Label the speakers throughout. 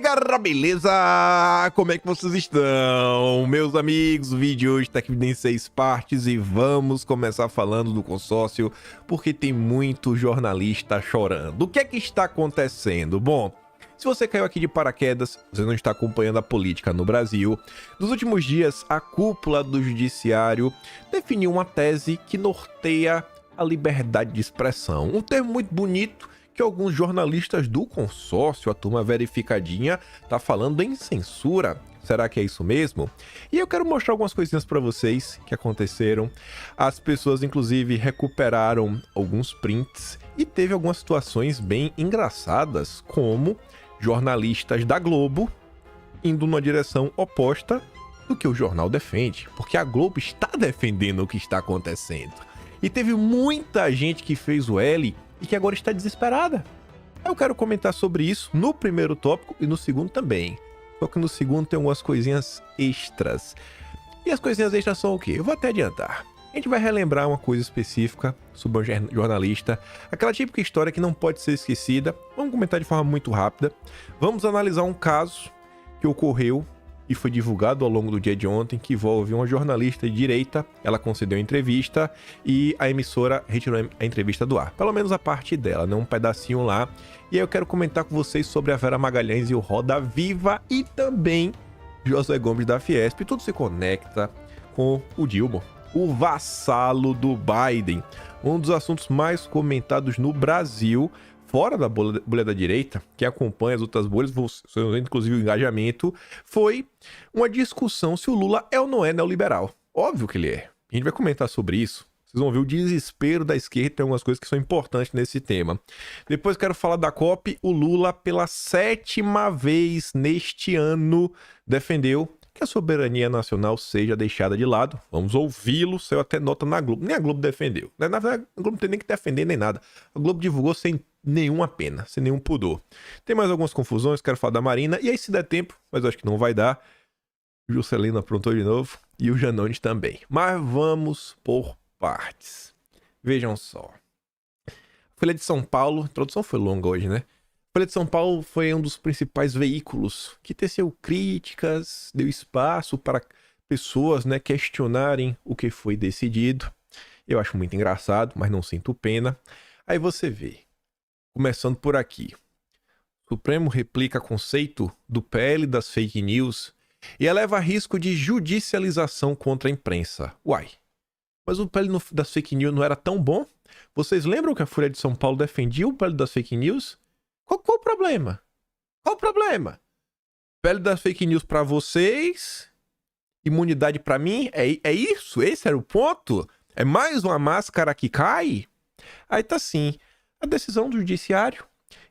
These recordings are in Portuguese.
Speaker 1: galera, beleza? Como é que vocês estão? Meus amigos, o vídeo de hoje tá aqui em 6 partes e vamos começar falando do consórcio, porque tem muito jornalista chorando. O que é que está acontecendo? Bom, se você caiu aqui de paraquedas, você não está acompanhando a política no Brasil, nos últimos dias a cúpula do judiciário definiu uma tese que norteia a liberdade de expressão. Um termo muito bonito que alguns jornalistas do consórcio, a turma verificadinha, tá falando em censura. Será que é isso mesmo? E eu quero mostrar algumas coisinhas para vocês que aconteceram. As pessoas, inclusive, recuperaram alguns prints e teve algumas situações bem engraçadas, como jornalistas da Globo indo numa direção oposta do que o jornal defende, porque a Globo está defendendo o que está acontecendo. E teve muita gente que fez o L e que agora está desesperada. Eu quero comentar sobre isso no primeiro tópico e no segundo também. Só que no segundo tem algumas coisinhas extras. E as coisinhas extras são o quê? Eu vou até adiantar. A gente vai relembrar uma coisa específica sobre um jornalista, aquela típica história que não pode ser esquecida. Vamos comentar de forma muito rápida. Vamos analisar um caso que ocorreu e foi divulgado ao longo do dia de ontem, que envolve uma jornalista de direita. Ela concedeu entrevista e a emissora retirou a entrevista do ar. Pelo menos a parte dela, né? Um pedacinho lá. E aí eu quero comentar com vocês sobre a Vera Magalhães e o Roda Viva e também José Gomes da Fiesp. Tudo se conecta com o Dilma, o vassalo do Biden. Um dos assuntos mais comentados no Brasil, fora da bolha da direita, que acompanha as outras bolhas, inclusive o engajamento, foi uma discussão se o Lula é ou não é neoliberal. Óbvio que ele é. A gente vai comentar sobre isso. Vocês vão ver o desespero da esquerda, tem algumas coisas que são importantes nesse tema. Depois quero falar da COP. O Lula, pela 7ª vez neste ano, defendeu que a soberania nacional seja deixada de lado. Vamos ouvi-lo, saiu até nota na Globo. Nem a Globo defendeu. Na verdade, a Globo não tem nem que defender nem nada. A Globo divulgou sem nenhuma pena, sem nenhum pudor. Tem mais algumas confusões, quero falar da Marina, e aí se der tempo, mas eu acho que não vai dar, o Juscelino aprontou de novo, e o Janones também. Mas vamos por partes. Vejam só. Folha de São Paulo, a introdução foi longa hoje, né? Folha de São Paulo foi um dos principais veículos que teceu críticas, deu espaço para pessoas, né, questionarem o que foi decidido. Eu acho muito engraçado, mas não sinto pena. Aí você vê. Começando por aqui. O Supremo replica conceito do PL das fake news e eleva risco de judicialização contra a imprensa. Uai, mas o PL das fake news não era tão bom? Vocês lembram que a Folha de São Paulo defendia o PL das fake news? Qual o problema? Qual o problema? PL das fake news pra vocês, imunidade pra mim? É isso? Esse era o ponto? É mais uma máscara que cai? Aí tá assim. A decisão do judiciário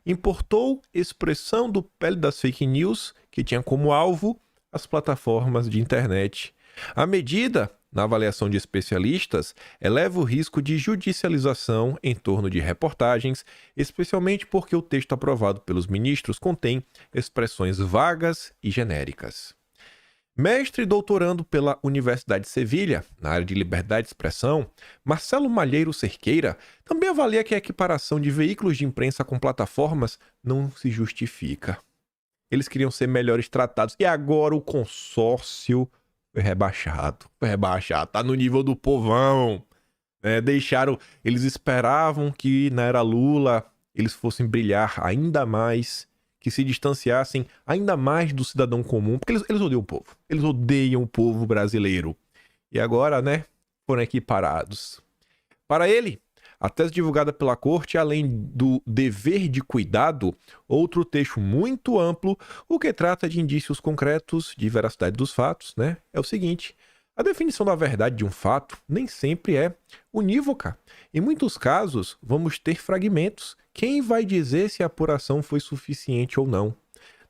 Speaker 1: importou expressão do PL das fake news, que tinha como alvo as plataformas de internet. A medida, na avaliação de especialistas, eleva o risco de judicialização em torno de reportagens, especialmente porque o texto aprovado pelos ministros contém expressões vagas e genéricas. Mestre e doutorando pela Universidade de Sevilha, na área de liberdade de expressão, Marcelo Malheiro Cerqueira também avalia que a equiparação de veículos de imprensa com plataformas não se justifica. Eles queriam ser melhores tratados e agora o consórcio foi rebaixado. Tá no nível do povão. Eles esperavam que na era Lula eles fossem brilhar ainda mais, que se distanciassem ainda mais do cidadão comum, porque eles odeiam o povo. Eles odeiam o povo brasileiro. E agora, né, foram equiparados. Para ele, a tese divulgada pela corte, além do dever de cuidado, outro texto muito amplo, o que trata de indícios concretos de veracidade dos fatos, né, é o seguinte: a definição da verdade de um fato nem sempre é unívoca. Em muitos casos, vamos ter fragmentos. Quem vai dizer se a apuração foi suficiente ou não?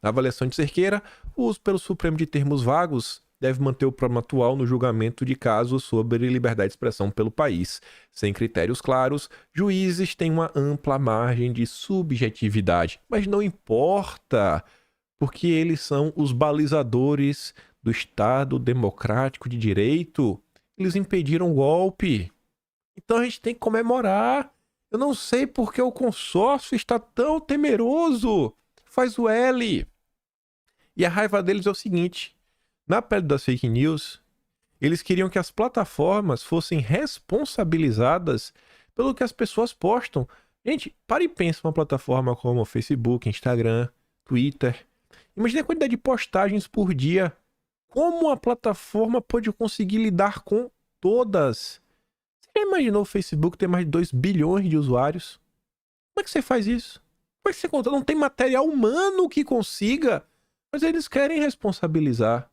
Speaker 1: Na avaliação de Cerqueira, o uso pelo Supremo de termos vagos deve manter o problema atual no julgamento de casos sobre liberdade de expressão pelo país. Sem critérios claros, juízes têm uma ampla margem de subjetividade. Mas não importa, porque eles são os balizadores do Estado democrático de direito. Eles impediram o golpe. Então a gente tem que comemorar. Eu não sei por que o consórcio está tão temeroso. Faz o L. E a raiva deles é o seguinte: na pele das fake news, eles queriam que as plataformas fossem responsabilizadas pelo que as pessoas postam. Gente, para e pensa uma plataforma como Facebook, Instagram, Twitter. Imagina a quantidade de postagens por dia. Como a plataforma pode conseguir lidar com todas? Você já imaginou o Facebook ter mais de 2 bilhões de usuários? Como é que você faz isso? Como é que você conta? Não tem material humano que consiga, mas eles querem responsabilizar.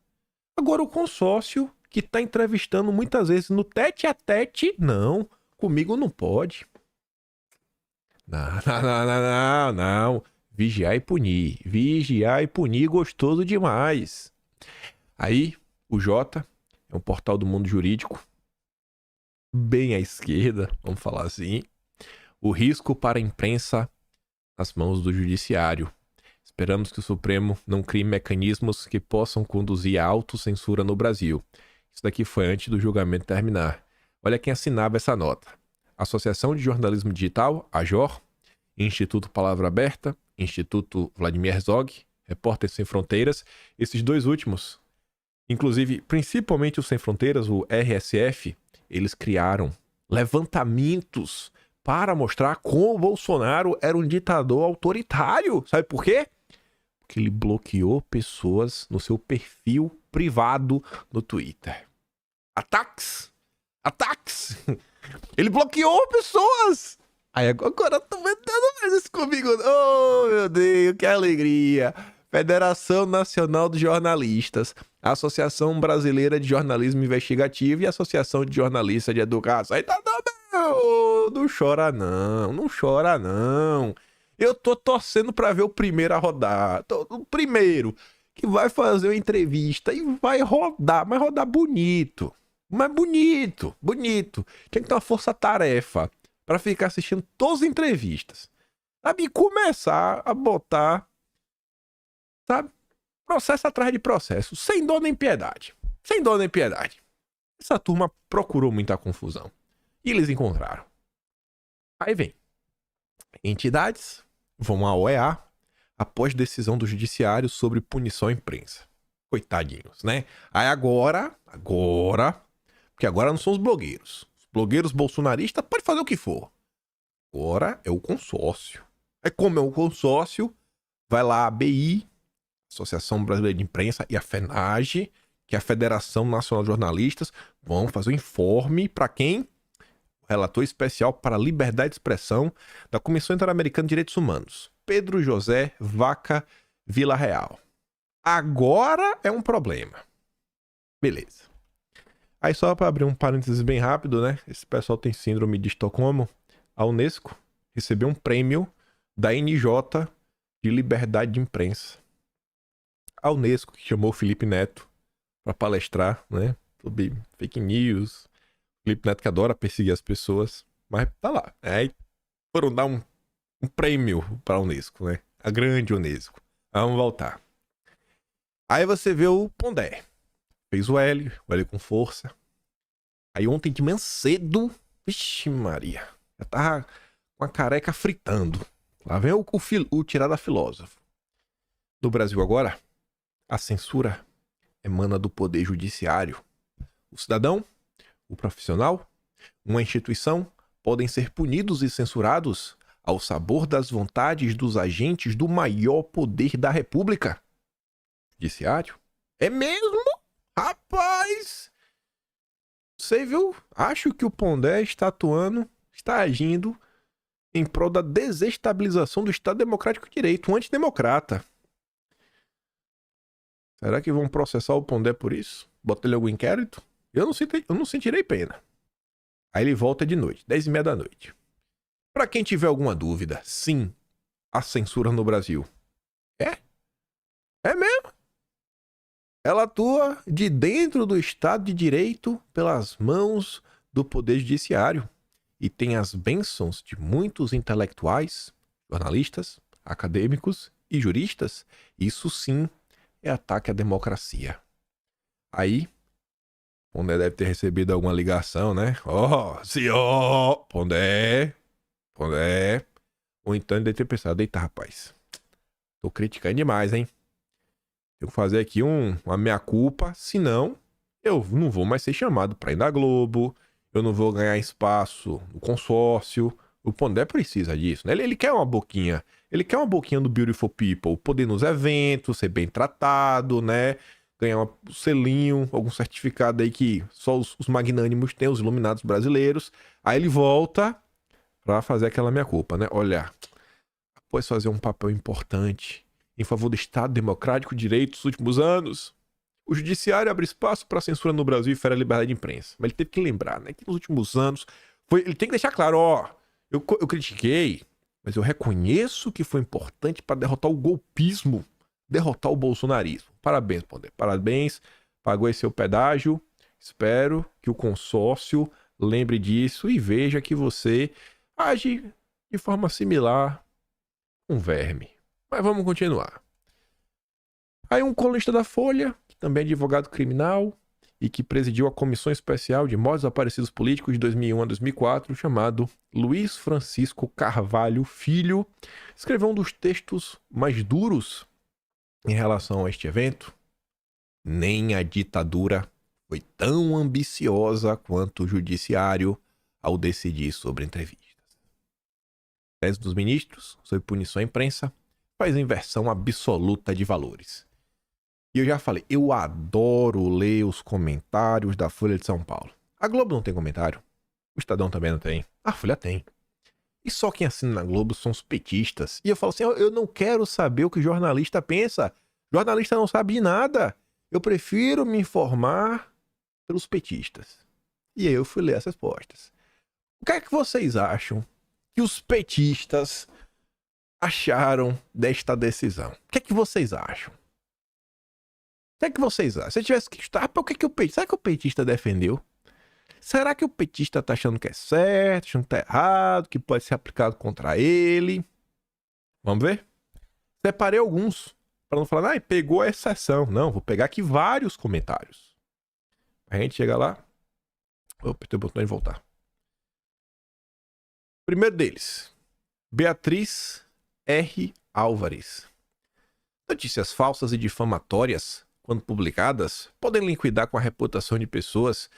Speaker 1: Agora o consórcio, que está entrevistando muitas vezes no tete a tete, não, comigo não pode. Não. Vigiar e punir. Vigiar e punir, gostoso demais. Aí, o Jota é um portal do mundo jurídico, bem à esquerda, vamos falar assim. O risco para a imprensa nas mãos do judiciário. Esperamos que o Supremo não crie mecanismos que possam conduzir à autocensura no Brasil. Isso daqui foi antes do julgamento terminar. Olha quem assinava essa nota. Associação de Jornalismo Digital, AJOR, Instituto Palavra Aberta, Instituto Vladimir Herzog, Repórteres Sem Fronteiras. Esses dois últimos, inclusive, principalmente o Sem Fronteiras, o RSF, eles criaram levantamentos para mostrar como o Bolsonaro era um ditador autoritário. Sabe por quê? Porque ele bloqueou pessoas no seu perfil privado no Twitter. Ataques! Ele bloqueou pessoas! Aí agora eu tô vendendo mais isso comigo. Oh, meu Deus, que alegria! Federação Nacional de Jornalistas, Associação Brasileira de Jornalismo Investigativo e Associação de Jornalistas de Educação. Aí tá bem! Não chora não. Eu tô torcendo pra ver o primeiro a rodar. O primeiro que vai fazer uma entrevista e vai rodar, mas rodar bonito. Mas bonito. Tinha que ter uma força-tarefa pra ficar assistindo todas as entrevistas. Sabe? E começar a botar, sabe? Processo atrás de processo. Sem dó nem piedade. Essa turma procurou muita confusão. E eles encontraram. Aí vem. Entidades vão à OEA após decisão do judiciário sobre punição à imprensa. Coitadinhos, né? Aí agora, porque agora não são os blogueiros. Os blogueiros bolsonaristas podem fazer o que for. Agora é o consórcio. Aí como é o consórcio, vai lá a ABI, Associação Brasileira de Imprensa, e a FENAGE, que é a Federação Nacional de Jornalistas, vão fazer um informe para quem? Relator especial para a liberdade de expressão da Comissão Interamericana de Direitos Humanos, Pedro José Vaca Villarreal. Agora é um problema. Beleza. Aí só para abrir um parênteses bem rápido, né? Esse pessoal tem síndrome de Estocolmo. A Unesco recebeu um prêmio da NJ de liberdade de imprensa. A Unesco que chamou o Felipe Neto para palestrar, né? Sobre fake news. Felipe Neto que adora perseguir as pessoas, mas tá lá. Aí foram dar um prêmio para a Unesco, né? A grande Unesco. Vamos voltar. Aí você vê o Pondé. Fez o L com força. Aí ontem de manhã cedo, vixe Maria, já tava com a careca fritando. Lá vem o tirada filósofo. No Brasil agora, a censura emana do poder judiciário. O cidadão, o profissional, uma instituição podem ser punidos e censurados ao sabor das vontades dos agentes do maior poder da República. Judiciário? É mesmo? Rapaz! Você viu? Acho que o Pondé está agindo em prol da desestabilização do Estado Democrático de Direito, um antidemocrata. Será que vão processar o Pondé por isso? Botar ele em algum inquérito? Eu não sentirei pena. Aí ele volta de noite, 10h30 da noite. Pra quem tiver alguma dúvida, sim, a censura no Brasil. É mesmo. Ela atua de dentro do Estado de Direito pelas mãos do Poder Judiciário e tem as bênçãos de muitos intelectuais, jornalistas, acadêmicos e juristas. Isso sim é ataque à democracia. Aí, Pondé deve ter recebido alguma ligação, né? Senhor! Pondé! Ou então ele deve ter pensado, eita rapaz, tô criticando demais, hein? Tenho que fazer aqui uma meia-culpa, senão eu não vou mais ser chamado para ir na Globo, eu não vou ganhar espaço no consórcio. O Pondé precisa disso, né? Ele quer uma boquinha. Ele quer uma boquinha do Beautiful People, poder ir nos eventos, ser bem tratado, né? Ganhar um selinho, algum certificado aí que só os magnânimos têm, os iluminados brasileiros. Aí ele volta pra fazer aquela meia-culpa, né? Olha, após fazer um papel importante em favor do Estado Democrático de Direito nos últimos anos, o judiciário abre espaço para censura no Brasil e fere a liberdade de imprensa. Mas ele teve que lembrar, né, que nos últimos anos ele tem que deixar claro, ó, eu critiquei, mas eu reconheço que foi importante para derrotar o golpismo, derrotar o bolsonarismo. Parabéns, Pondé. Parabéns, pagou esse seu pedágio. Espero que o consórcio lembre disso e veja que você age de forma similar com verme. Mas vamos continuar. Aí um colunista da Folha, que também é advogado criminal e que presidiu a Comissão Especial de Mortos Desaparecidos Políticos de 2001 a 2004, chamado Luiz Francisco Carvalho Filho, escreveu um dos textos mais duros em relação a este evento. Nem a ditadura foi tão ambiciosa quanto o judiciário ao decidir sobre entrevistas. A tese dos ministros sobre punição à imprensa faz inversão absoluta de valores. E eu já falei, eu adoro ler os comentários da Folha de São Paulo. A Globo não tem comentário. O Estadão também não tem. A Folha tem. E só quem assina na Globo são os petistas. E eu falo assim, eu não quero saber o que o jornalista pensa. O jornalista não sabe de nada. Eu prefiro me informar pelos petistas. E aí eu fui ler as respostas. O que é que vocês acham que os petistas acharam desta decisão? O que é que vocês acham? O que é que vocês acham? Se eu tivesse que estar, o que é que o petista... Será que o petista defendeu? Será que o petista tá achando que é certo, achando que tá errado, que pode ser aplicado contra ele? Vamos ver? Separei alguns, para não falar, pegou a exceção. Não, vou pegar aqui vários comentários. A gente chega lá. Opa, tem o botão de voltar. Primeiro deles, Beatriz R. Álvares. Notícias falsas e difamatórias, quando publicadas, podem liquidar com a reputação de pessoas.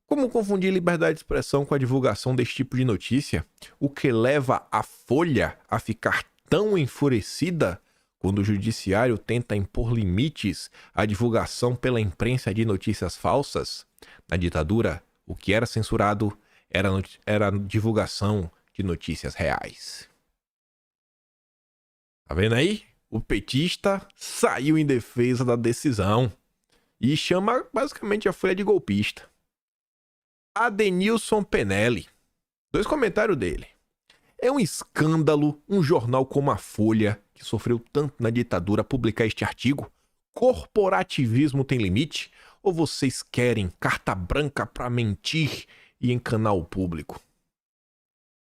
Speaker 1: Como confundir liberdade de expressão com a divulgação desse tipo de notícia? O que leva a Folha a ficar tão enfurecida quando o judiciário tenta impor limites à divulgação pela imprensa de notícias falsas? Na ditadura, o que era censurado era a divulgação de notícias reais. Tá vendo aí? O petista saiu em defesa da decisão e chama basicamente a Folha de golpista. Adenilson Penelli. 2 comentários dele. É um escândalo um jornal como a Folha, que sofreu tanto na ditadura, publicar este artigo? Corporativismo tem limite? Ou vocês querem carta branca para mentir e enganar o público?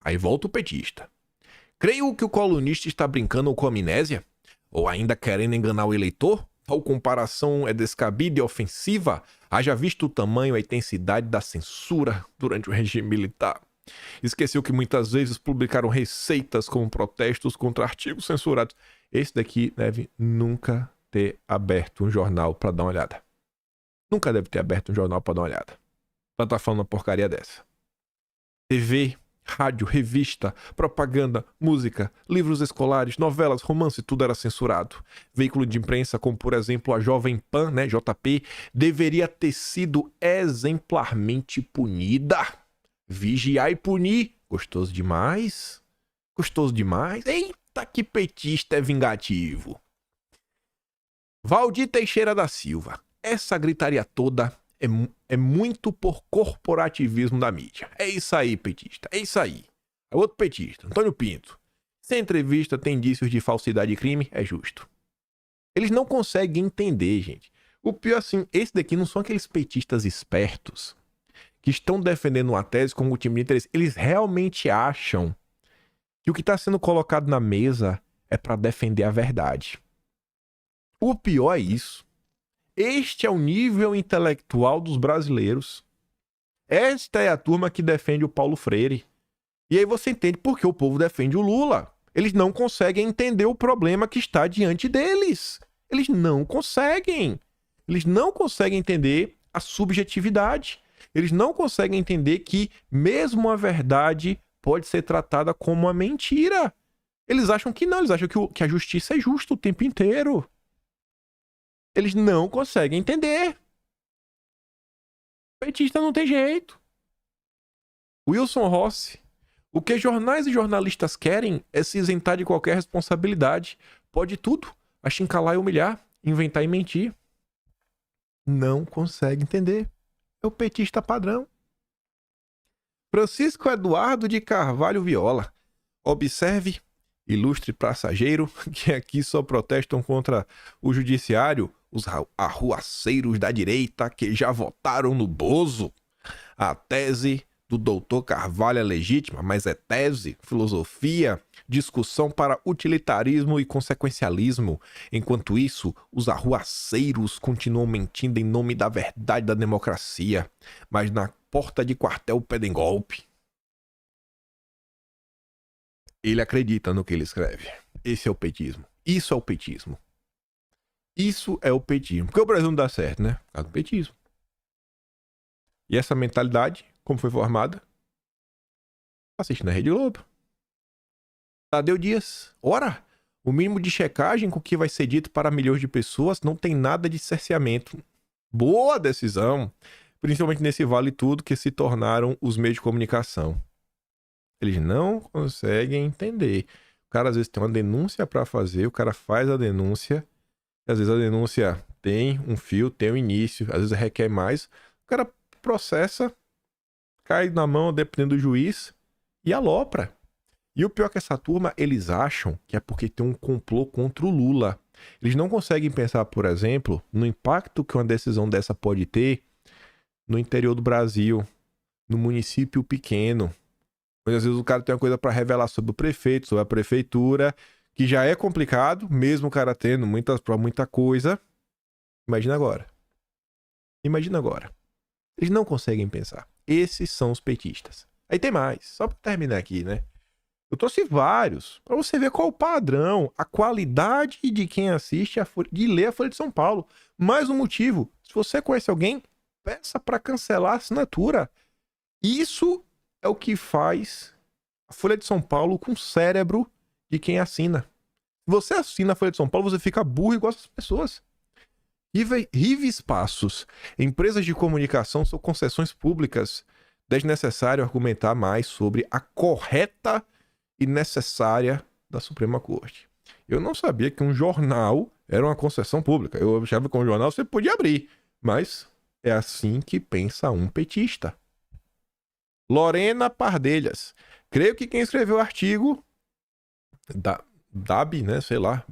Speaker 1: Aí volta o petista. Creio que o colunista está brincando com amnésia? Ou ainda querendo enganar o eleitor? Tal comparação é descabida e ofensiva? Haja visto o tamanho e a intensidade da censura durante o regime militar. Esqueceu que muitas vezes publicaram receitas como protestos contra artigos censurados. Esse daqui deve nunca ter aberto um jornal para dar uma olhada. Nunca deve ter aberto um jornal para dar uma olhada. Pra tá falando uma porcaria dessa. TV, rádio, revista, propaganda, música, livros escolares, novelas, romance, tudo era censurado. Veículo de imprensa, como por exemplo a Jovem Pan, né, JP, deveria ter sido exemplarmente punida. Vigiar e punir. Gostoso demais? Gostoso demais? Eita, que petista é vingativo. Valdir Teixeira da Silva. Essa gritaria toda é muito por corporativismo da mídia. É isso aí, petista. É isso aí. É outro petista, Antônio Pinto. Se a entrevista tem indícios de falsidade e crime, é justo. Eles não conseguem entender, gente. O pior, assim, esse daqui não são aqueles petistas espertos que estão defendendo uma tese com o time de interesse. Eles realmente acham que o que está sendo colocado na mesa é para defender a verdade. O pior é isso. Este é o nível intelectual dos brasileiros. Esta é a turma que defende o Paulo Freire. E aí você entende por que o povo defende o Lula. Eles não conseguem entender o problema que está diante deles. Eles não conseguem. Eles não conseguem entender a subjetividade. Eles não conseguem entender que mesmo a verdade pode ser tratada como uma mentira. Eles acham que não, eles acham que a justiça é justa o tempo inteiro. Eles não conseguem entender. Petista não tem jeito. Wilson Rossi. O que jornais e jornalistas querem é se isentar de qualquer responsabilidade. Pode tudo. Achincalhar e humilhar. Inventar e mentir. Não consegue entender. É o petista padrão. Francisco Eduardo de Carvalho Viola. Observe, ilustre passageiro, que aqui só protestam contra o judiciário os arruaceiros da direita que já votaram no Bozo. A tese do doutor Carvalho é legítima, mas é tese, filosofia, discussão para utilitarismo e consequencialismo. Enquanto isso, os arruaceiros continuam mentindo em nome da verdade da democracia, mas na porta de quartel pedem golpe. Ele acredita no que ele escreve. Esse é o petismo. Isso é o petismo. Isso é o petismo. Porque o Brasil não dá certo, né? Por causa do petismo. E essa mentalidade, como foi formada? Assiste na Rede Globo. Tadeu Dias. Ora, o mínimo de checagem com o que vai ser dito para milhões de pessoas não tem nada de cerceamento. Boa decisão. Principalmente nesse vale tudo que se tornaram os meios de comunicação. Eles não conseguem entender. O cara às vezes tem uma denúncia para fazer, o cara faz a denúncia, às vezes a denúncia tem um fio, tem um início, às vezes requer mais, o cara processa, cai na mão dependendo do juiz e alopra. E o pior é que essa turma, eles acham que é porque tem um complô contra o Lula. Eles não conseguem pensar, por exemplo, no impacto que uma decisão dessa pode ter no interior do Brasil, no município pequeno. Mas às vezes o cara tem uma coisa para revelar sobre o prefeito, sobre a prefeitura, que já é complicado, mesmo o cara tendo muita coisa. Imagina agora. Imagina agora. Eles não conseguem pensar. Esses são os petistas. Aí tem mais, só para terminar aqui, né? Eu trouxe vários, para você ver qual o padrão, a qualidade de quem assiste, de ler a Folha de São Paulo. Mais um motivo, se você conhece alguém, peça para cancelar a assinatura. Isso é o que faz a Folha de São Paulo com o cérebro de quem assina. Se você assina a Folha de São Paulo, você fica burro igual essas pessoas. Rive Espaços. Empresas de comunicação são concessões públicas. Desnecessário argumentar mais sobre a correta e necessária da Suprema Corte. Eu não sabia que um jornal era uma concessão pública. Eu achava que um jornal você podia abrir. Mas é assim que pensa um petista. Lorena Pardelhas. Creio que quem escreveu o artigo né, sei lá,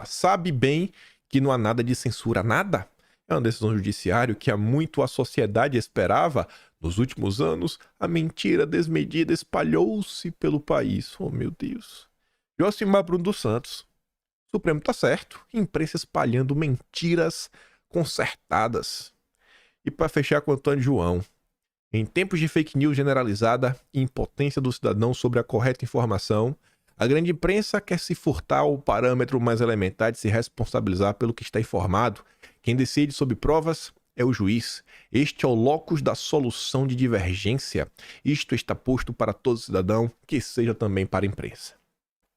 Speaker 1: sabe bem que não há nada de censura, nada. É uma decisão judiciária que há muito a sociedade esperava. Nos últimos anos, a mentira desmedida espalhou-se pelo país. Oh, meu Deus. Joacimar Bruno dos Santos. O Supremo tá certo. Imprensa espalhando mentiras consertadas. E para fechar com Antônio João. Em tempos de fake news generalizada e impotência do cidadão sobre a correta informação, a grande imprensa quer se furtar ao parâmetro mais elementar de se responsabilizar pelo que está informado. Quem decide sobre provas é o juiz. Este é o locus da solução de divergência. Isto está posto para todo cidadão, que seja também para a imprensa.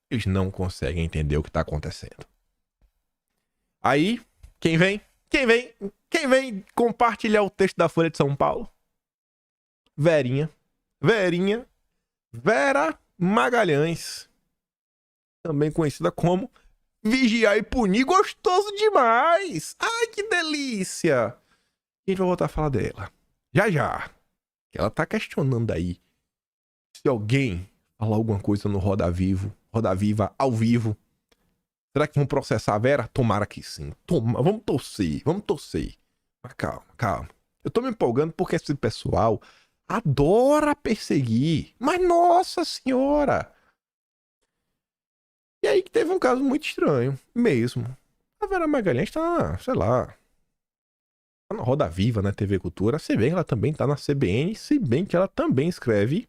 Speaker 1: Eles não conseguem entender o que está acontecendo. Aí, quem vem? Quem vem compartilhar o texto da Folha de São Paulo? Vera Magalhães, também conhecida como Vigiar e Punir. Gostoso demais! Ai, que delícia! A gente vai voltar a falar dela já. Ela tá questionando aí se alguém falar alguma coisa no Roda Viva ao vivo, será que vão processar a Vera? Tomara que sim. Vamos torcer. Mas calma. Eu tô me empolgando porque esse pessoal adora perseguir. Mas nossa senhora! E aí que teve um caso muito estranho, mesmo. A Vera Magalhães tá, sei lá, tá na Roda Viva, na TV Cultura. Se bem que ela também tá na CBN, se bem que ela também escreve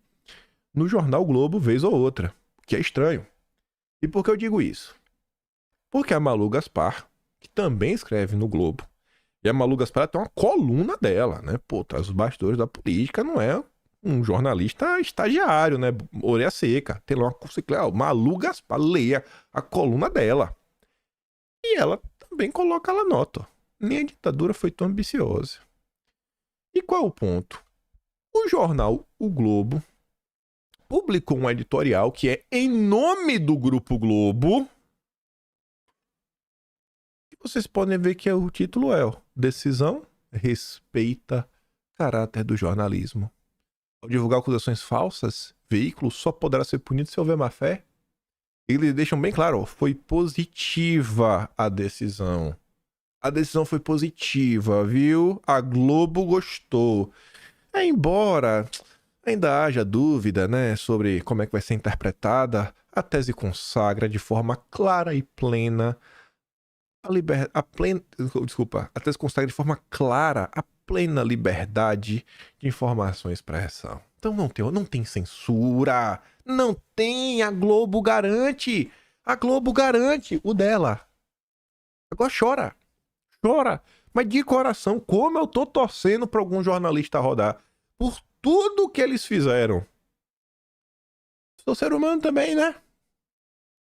Speaker 1: no Jornal Globo vez ou outra. Que é estranho. E por que eu digo isso? Porque a Malu Gaspar, que também escreve no Globo. E a Malu Gaspar tem uma coluna dela, né? Pô, traz os bastidores da política, não é um jornalista estagiário, né? Orelha seca. Tem lá uma Malu Gaspar, leia a coluna dela. E ela também coloca lá nota. Ó. Nem a ditadura foi tão ambiciosa. E qual é o ponto? O jornal O Globo publicou um editorial que é em nome do Grupo Globo. E vocês podem ver que o título é Decisão respeita caráter do jornalismo. Ao divulgar acusações falsas, veículo só poderá ser punido se houver má fé. Eles deixam bem claro, foi positiva a decisão. A decisão foi positiva, viu? A Globo gostou. Embora ainda haja dúvida, né, sobre como é que vai ser interpretada, a tese consagra de forma clara e plena a tese consagra de forma clara a plena liberdade de informação e expressão. Então não tem censura, não tem, a Globo garante o dela. Agora chora, mas de coração, como eu tô torcendo para algum jornalista rodar por tudo que eles fizeram. Sou ser humano também, né?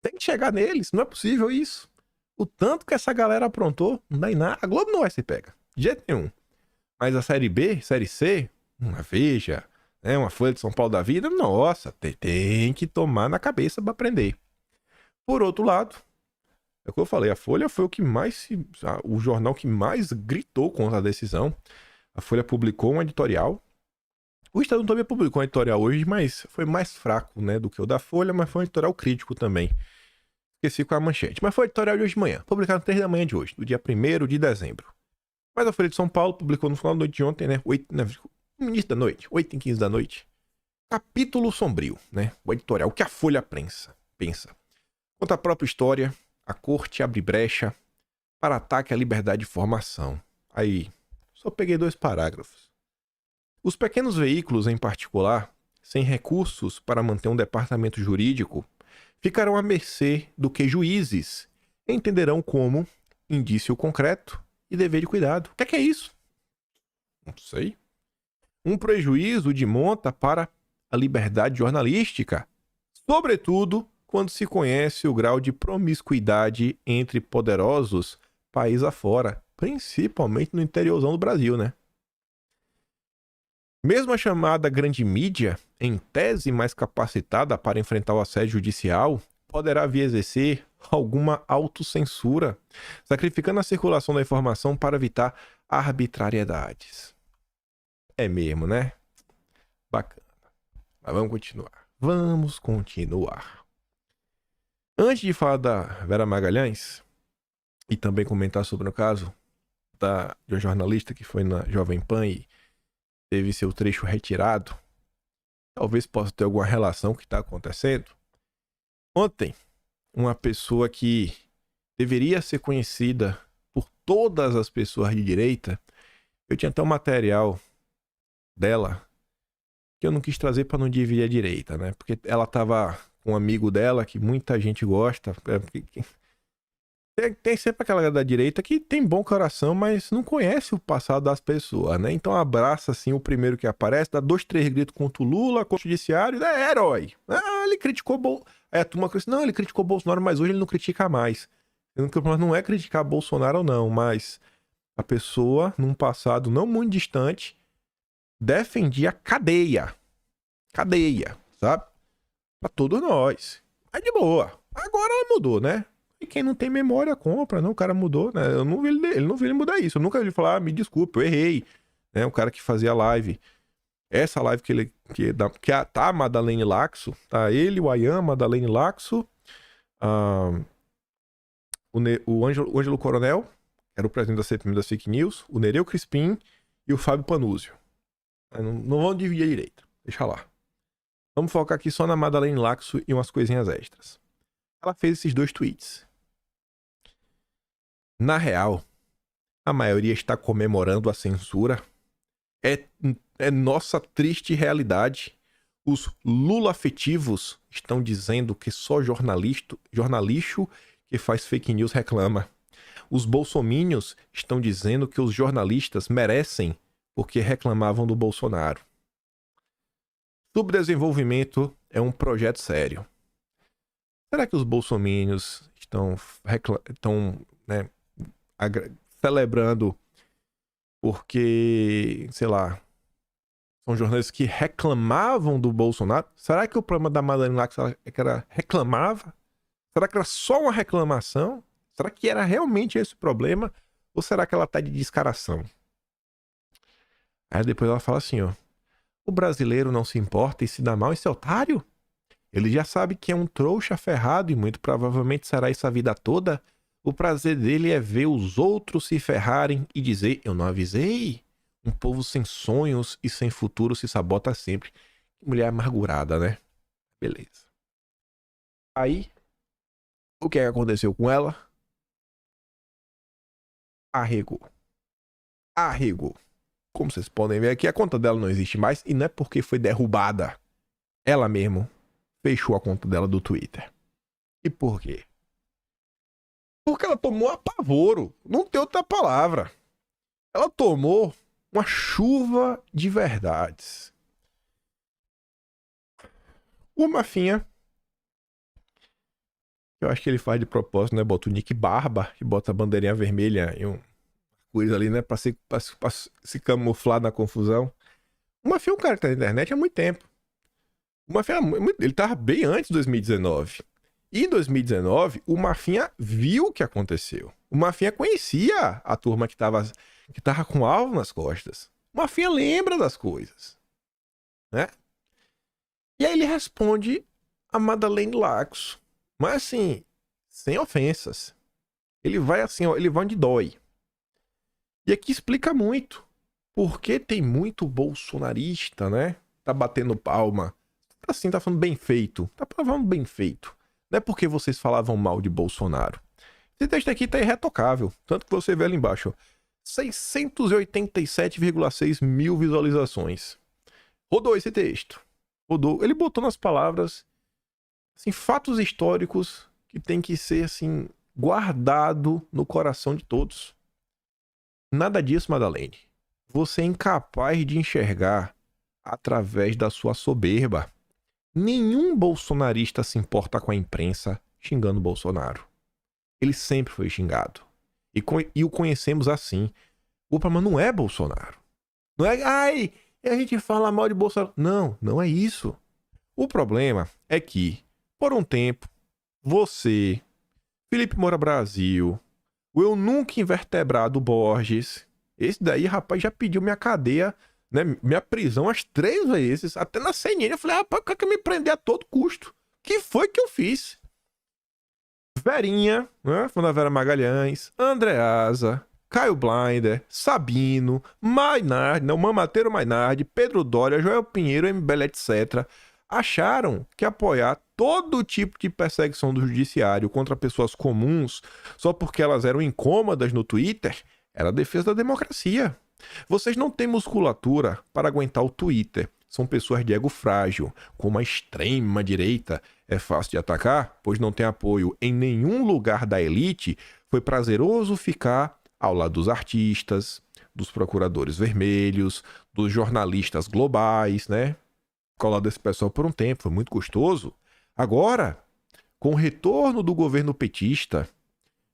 Speaker 1: Tem que chegar neles, não é possível isso. O tanto que essa galera aprontou, não dá em nada. A Globo não vai ser pega, de jeito nenhum. Mas a Série B, Série C, uma Veja, né, uma Folha de São Paulo da vida, nossa, tem que tomar na cabeça para aprender. Por outro lado, é o que eu falei, a Folha foi o jornal que mais gritou contra a decisão. A Folha publicou um editorial. O Estadão também publicou um editorial hoje, mas foi mais fraco, né, do que o da Folha, mas foi um editorial crítico também. Esqueci com a manchete. Mas foi o editorial de hoje de manhã. Publicado às 3 da manhã de hoje, do dia 1º de dezembro. Mas a Folha de São Paulo publicou no final da noite de ontem, né? No início da noite, 8h15 da noite. Capítulo sombrio, né? O editorial. O que a Folha pensa. Conta a própria história, a corte abre brecha para ataque à liberdade de informação. Aí, só peguei 2 parágrafos. Os pequenos veículos, em particular, sem recursos para manter um departamento jurídico, ficarão à mercê do que juízes entenderão como indício concreto e dever de cuidado. O que é isso? Não sei. Um prejuízo de monta para a liberdade jornalística, sobretudo quando se conhece o grau de promiscuidade entre poderosos país afora, principalmente no interiorzão do Brasil, né? Mesmo a chamada grande mídia, em tese mais capacitada para enfrentar o assédio judicial, poderá vir a exercer alguma autocensura, sacrificando a circulação da informação para evitar arbitrariedades. É mesmo, né? Bacana. Mas vamos continuar. Antes de falar da Vera Magalhães, e também comentar sobre o caso de uma jornalista que foi na Jovem Pan e teve seu trecho retirado, talvez possa ter alguma relação com o que está acontecendo. Ontem, uma pessoa que deveria ser conhecida por todas as pessoas de direita, eu tinha até um material dela que eu não quis trazer para não dividir a direita, né? Porque ela estava com um amigo dela que muita gente gosta. Tem sempre aquela da direita que tem bom coração, mas não conhece o passado das pessoas, né? Então abraça, assim, o primeiro que aparece, dá 2, 3 gritos contra o Lula, contra o judiciário, é herói. Ele criticou Aí a turma não, ele criticou Bolsonaro, mas hoje ele não critica mais. O problema não é criticar Bolsonaro ou não, mas a pessoa, num passado não muito distante, defendia cadeia, sabe? Pra todos nós. Aí de boa. Agora ela mudou, né? E quem não tem memória compra, não, o cara mudou, né? Eu não vi ele mudar isso. Eu nunca vi ele falar, me desculpe, eu errei. Né? O cara que fazia live. Essa live tá a Madalene Laxo, tá ele, o Ayan, Madalene Laxo, o Ângelo Coronel, que era o presidente da CPMI das Fake News, o Nereu Crispim e o Fábio Panúzio. Não vamos dividir a direita, deixa lá. Vamos focar aqui só na Madalene Laxo e umas coisinhas extras. Ela fez esses 2 tweets. Na real, a maioria está comemorando a censura. É nossa triste realidade. Os Lula-afetivos estão dizendo que só jornalixo que faz fake news reclama. Os bolsomínios estão dizendo que os jornalistas merecem porque reclamavam do Bolsonaro. Subdesenvolvimento é um projeto sério. Será que os bolsomínios estão né, celebrando porque, sei lá, são jornalistas que reclamavam do Bolsonaro? Será que o problema da Madalena Lacks é que ela reclamava? Será que era só uma reclamação? Será que era realmente esse o problema? Ou será que ela tá de descaração? Aí depois ela fala assim, ó. O brasileiro não se importa e se dá mal esse otário? Ele já sabe que é um trouxa ferrado e muito provavelmente será isso a vida toda. O prazer dele é ver os outros se ferrarem e dizer, eu não avisei. Um povo sem sonhos e sem futuro se sabota sempre. Mulher amargurada, né? Beleza. Aí, o que aconteceu com ela? Arregou. Como vocês podem ver aqui, a conta dela não existe mais e não é porque foi derrubada. Ela mesmo fechou a conta dela do Twitter. E por quê? Porque ela tomou apavoro. Não tem outra palavra. Ela tomou uma chuva de verdades. O Mafinha, eu acho que ele faz de propósito, né? Bota o nick Barba e bota a bandeirinha vermelha e um coisa ali, né? Pra se camuflar na confusão. O Mafinha é um cara que tá na internet há muito tempo. O Mafinha, ele tava bem antes de 2019. E em 2019, o Mafinha viu o que aconteceu. O Mafinha conhecia a turma que tava com alvo nas costas. O Mafinha lembra das coisas, né? E aí ele responde a Madalena Lacks. Mas assim, sem ofensas. Ele vai assim, ó, ele vai onde dói. E aqui explica muito. Porque tem muito bolsonarista, né? Tá batendo palma. Assim, tá falando bem feito. Tá falando bem feito. Não é porque vocês falavam mal de Bolsonaro. Esse texto aqui tá irretocável. Tanto que você vê ali embaixo. 687,6 mil visualizações. Rodou esse texto. Rodou. Ele botou nas palavras assim, fatos históricos que tem que ser assim guardado no coração de todos. Nada disso, Madalene. Você é incapaz de enxergar através da sua soberba. Nenhum bolsonarista se importa com a imprensa xingando Bolsonaro. Ele sempre foi xingado. E o conhecemos assim. O problema não é Bolsonaro. Não é, ai, a gente fala mal de Bolsonaro. Não, não é isso. O problema é que, por um tempo, você, Felipe Moura Brasil, o eu nunca invertebrado Borges, esse daí, rapaz, já pediu minha cadeia, né, minha prisão as 3 vezes, até na CNN. Eu falei, rapaz, quer me prender a todo custo? Que foi que eu fiz? Verinha, né, foi da Vera Magalhães, Andreasa, Caio Blinder, Sabino, Mainardi, não, Mamateiro Mainardi, Pedro Doria, Joel Pinheiro, MBL, etc., acharam que apoiar todo tipo de perseguição do judiciário contra pessoas comuns só porque elas eram incômodas no Twitter era a defesa da democracia. Vocês não têm musculatura para aguentar o Twitter. São pessoas de ego frágil, como a extrema-direita. É fácil de atacar, pois não tem apoio em nenhum lugar da elite. Foi prazeroso ficar ao lado dos artistas, dos procuradores vermelhos, dos jornalistas globais, né? Ficar ao lado desse pessoal por um tempo, foi muito gostoso. Agora, com o retorno do governo petista,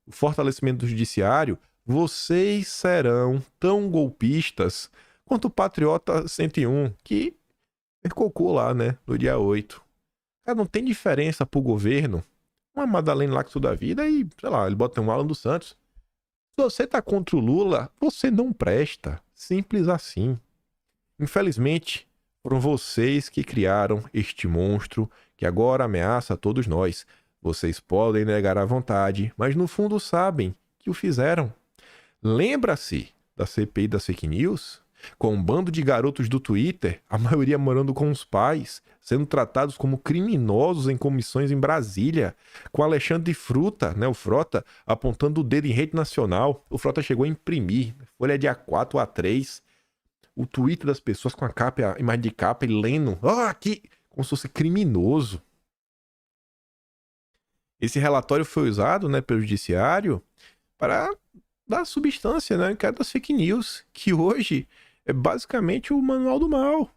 Speaker 1: o fortalecimento do judiciário, vocês serão tão golpistas quanto o Patriota 101, que cocou lá, né, no dia 8. Cara, não tem diferença pro governo. Uma Madalena Lacks da vida e, sei lá, ele bota um Alan dos Santos. Se você tá contra o Lula, você não presta. Simples assim. Infelizmente, foram vocês que criaram este monstro que agora ameaça todos nós. Vocês podem negar à vontade, mas no fundo sabem que o fizeram. Lembra-se da CPI das fake news? Com um bando de garotos do Twitter, a maioria morando com os pais, sendo tratados como criminosos em comissões em Brasília, com Alexandre Fruta, né, o Frota, apontando o dedo em rede nacional. O Frota chegou a imprimir, folha de A4 ou A3, o Twitter das pessoas com a capa, a imagem de capa, e lendo, aqui, como se fosse criminoso. Esse relatório foi usado, né, pelo judiciário para dar substância, né, que é das fake news, que hoje é basicamente o manual do mal.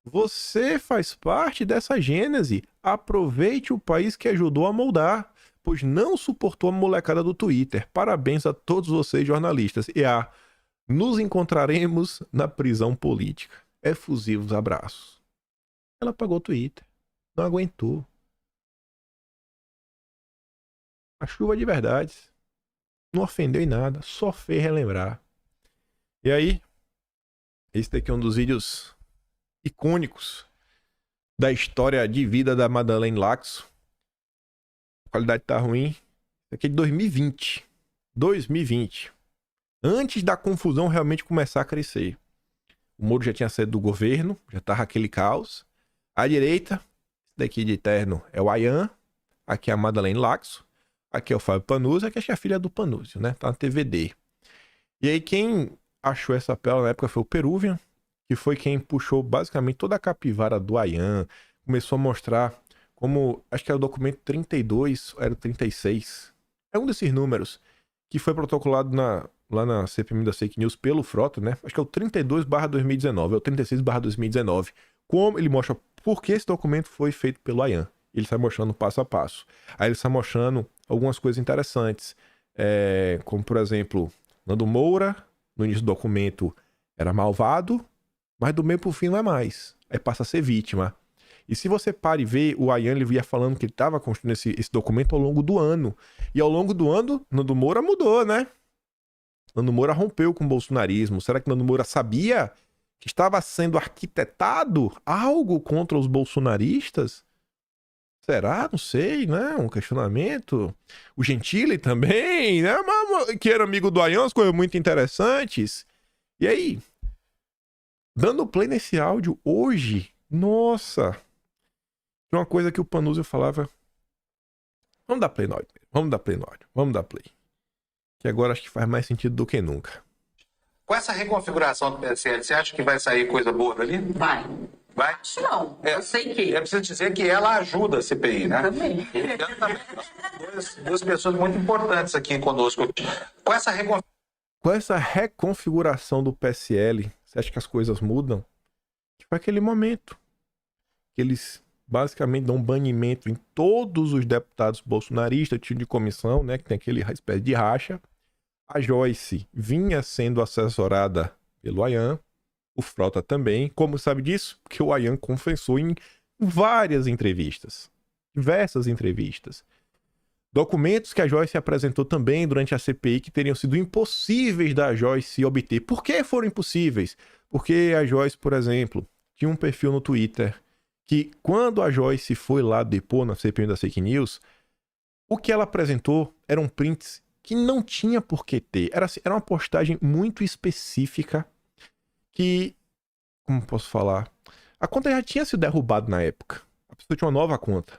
Speaker 1: Você faz parte dessa gênese. Aproveite o país que ajudou a moldar, pois não suportou a molecada do Twitter. Parabéns a todos vocês, jornalistas. E nos encontraremos na prisão política. Efusivos abraços. Ela apagou o Twitter. Não aguentou. A chuva de verdades. Não ofendeu em nada. Só fez relembrar. E aí, esse daqui é um dos vídeos icônicos da história de vida da Madeleine Laxo. A qualidade tá ruim. Isso aqui é de 2020. 2020. Antes da confusão realmente começar a crescer. O Moro já tinha saído do governo, já tava aquele caos. À direita, esse daqui de terno é o Ayan. Aqui é a Madeleine Laxo. Aqui é o Fábio Panuzzi. Aqui é a filha do Panuzzi, né? Tá na TVD. E aí quem achou essa pérola na época foi o Peruvian, que foi quem puxou basicamente toda a capivara do Ayan. Começou a mostrar como, acho que era o documento 32, era o 36. É um desses números que foi protocolado lá na CPMI da Fake News pelo Frota, né? Acho que é o 32/2019, é o 36/2019. Como ele mostra por que esse documento foi feito pelo Ayan. Ele sai mostrando passo a passo. Aí ele sai mostrando algumas coisas interessantes. Como, por exemplo, Nando Moura, no início do documento, era malvado, mas do meio pro fim não é mais. Aí passa a ser vítima. E se você para e vê, o Ayan, ele via falando que ele estava construindo esse documento ao longo do ano. E ao longo do ano, Nando Moura mudou, né? Nando Moura rompeu com o bolsonarismo. Será que Nando Moura sabia que estava sendo arquitetado algo contra os bolsonaristas? Será? Não sei, né? Um questionamento. O Gentili também, né? Que era amigo do Ayan, as coisas muito interessantes. E aí, dando play nesse áudio hoje, nossa, uma coisa que o Panuzzi falava. Vamos dar play no áudio. Vamos dar play no áudio. Vamos dar play. Que agora acho que faz mais sentido do que nunca.
Speaker 2: Com essa reconfiguração do PSL, você acha que vai sair coisa boa dali?
Speaker 3: Vai.
Speaker 2: Vai?
Speaker 3: Acho não. Eu sei que.
Speaker 2: É preciso dizer que ela ajuda a CPI, né?
Speaker 3: Também.
Speaker 2: Duas pessoas muito importantes aqui conosco. Com essa
Speaker 1: reconfiguração do PSL, você acha que as coisas mudam? Foi aquele momento que eles basicamente dão um banimento em todos os deputados bolsonaristas, tipo de comissão, né, que tem aquele espécie de racha. A Joyce vinha sendo assessorada pelo Ayan, o Frota também. Como sabe disso? Porque o Ayan confessou em várias entrevistas, diversas entrevistas. Documentos que a Joyce apresentou também durante a CPI que teriam sido impossíveis da Joyce obter. Por que foram impossíveis? Porque a Joyce, por exemplo, tinha um perfil no Twitter que, quando a Joyce foi lá depor na CPI da Fake News, o que ela apresentou eram prints que não tinha por que ter. Era uma postagem muito específica que, como posso falar, a conta já tinha sido derrubada na época. A pessoa tinha uma nova conta.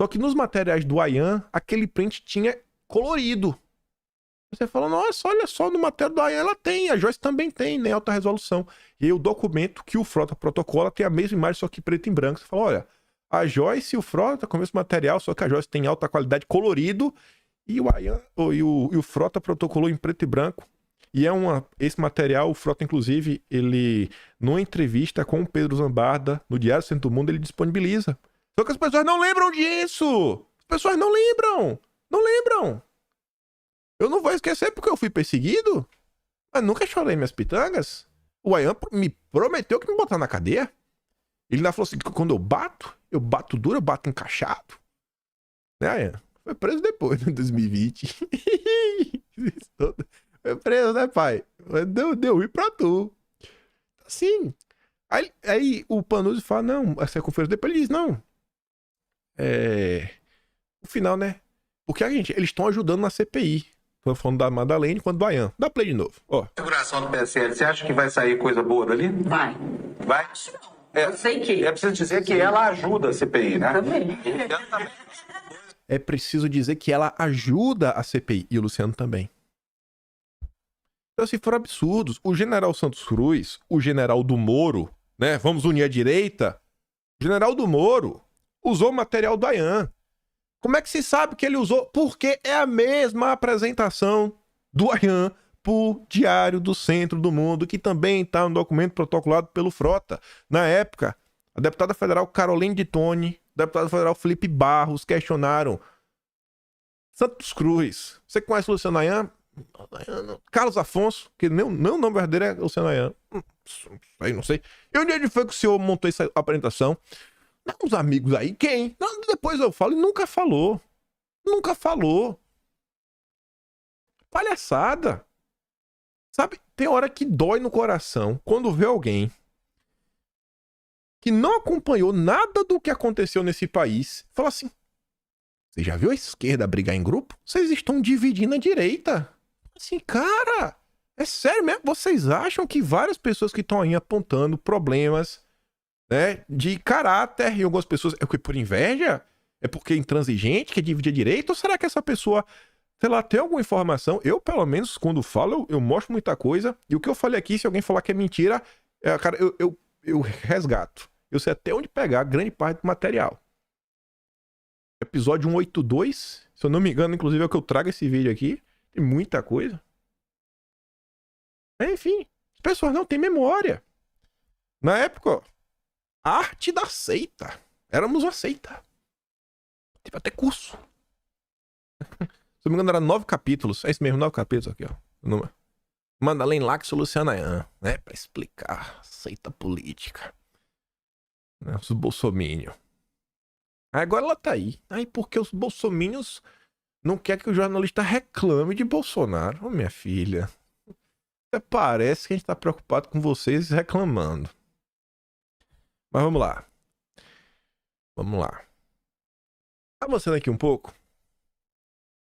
Speaker 1: Só que nos materiais do Ayan, aquele print tinha colorido. Você fala, nossa, olha só, no material do Ayan ela tem, a Joyce também tem, né, alta resolução. E aí o documento que o Frota protocola tem a mesma imagem, só que preto e branco. Você fala, olha, a Joyce e o Frota com o mesmo material, só que a Joyce tem alta qualidade colorido e o Ayan, e o Frota protocolou em preto e branco. E esse material, o Frota, inclusive, ele, numa entrevista com o Pedro Zambarda, no Diário Centro do Mundo, ele disponibiliza. Só que as pessoas não lembram disso! As pessoas não lembram! Não lembram! Eu não vou esquecer porque eu fui perseguido, mas nunca chorei minhas pitangas. O Ayan me prometeu que me botar na cadeia. Ele ainda falou assim, que quando eu bato duro, eu bato encaixado. Né, Ayan? Foi preso depois, em 2020. Foi preso, né, pai? Deu ruim pra tu. Assim. Aí o Panuzzi fala, não, essa conferência depois ele diz, não. O final, né? Porque eles estão ajudando na CPI. Tô falando da Madeleine quanto do Ayan. Dá play de novo, ó.
Speaker 2: Configuração do PSL, você acha que vai sair coisa boa dali?
Speaker 3: Vai.
Speaker 2: Vai?
Speaker 3: Acho não. Eu sei que.
Speaker 2: É preciso dizer que ela ajuda a CPI, né?
Speaker 3: Também.
Speaker 1: É preciso dizer que ela ajuda a CPI. E o Luciano também. Então, assim, foram absurdos. O general Santos Cruz, o general do Moro, né? Vamos unir a direita. O general do Moro usou o material do Ayan. Como é que se sabe que ele usou? Porque é a mesma apresentação do Ayan por Diário do Centro do Mundo, que também está no documento protocolado pelo Frota. Na época, a deputada federal Caroline de Tone, o deputado federal Felipe Barros questionaram Santos Cruz. Você conhece o Luciano Ayan? Carlos Afonso, que meu nome verdadeiro é Luciano Ayan. Não sei. E onde ele foi que o senhor montou essa apresentação? Uns amigos aí, quem? Não, depois eu falo, e nunca falou. Nunca falou. Palhaçada. Sabe, tem hora que dói no coração quando vê alguém que não acompanhou nada do que aconteceu nesse país. Fala assim, você já viu a esquerda brigar em grupo? Vocês estão dividindo a direita. Assim, cara, é sério mesmo? Vocês acham que várias pessoas que estão aí apontando problemas, né, de caráter em algumas pessoas, é por inveja? É porque é intransigente, que divide a direita? Ou será que essa pessoa, sei lá, tem alguma informação? Eu, pelo menos, quando falo, eu mostro muita coisa. E o que eu falei aqui, se alguém falar que é mentira, cara, eu resgato. Eu sei até onde pegar grande parte do material. Episódio 182, se eu não me engano, inclusive é o que eu trago esse vídeo aqui. Tem muita coisa. Enfim, as pessoas não têm memória. Na época, ó, a arte da seita. Éramos uma seita. Teve até curso. Se eu não me engano, era 9 capítulos. É isso mesmo, 9 capítulos aqui, ó. Madalene Lax e Luciano Ayan, né? Pra explicar a seita política. Né? Os bolsominions. Agora ela tá aí. Aí porque os bolsominions não querem que o jornalista reclame de Bolsonaro. Ô, minha filha. Até parece que a gente tá preocupado com vocês reclamando. Mas vamos lá. Vamos lá. Avançando aqui um pouco.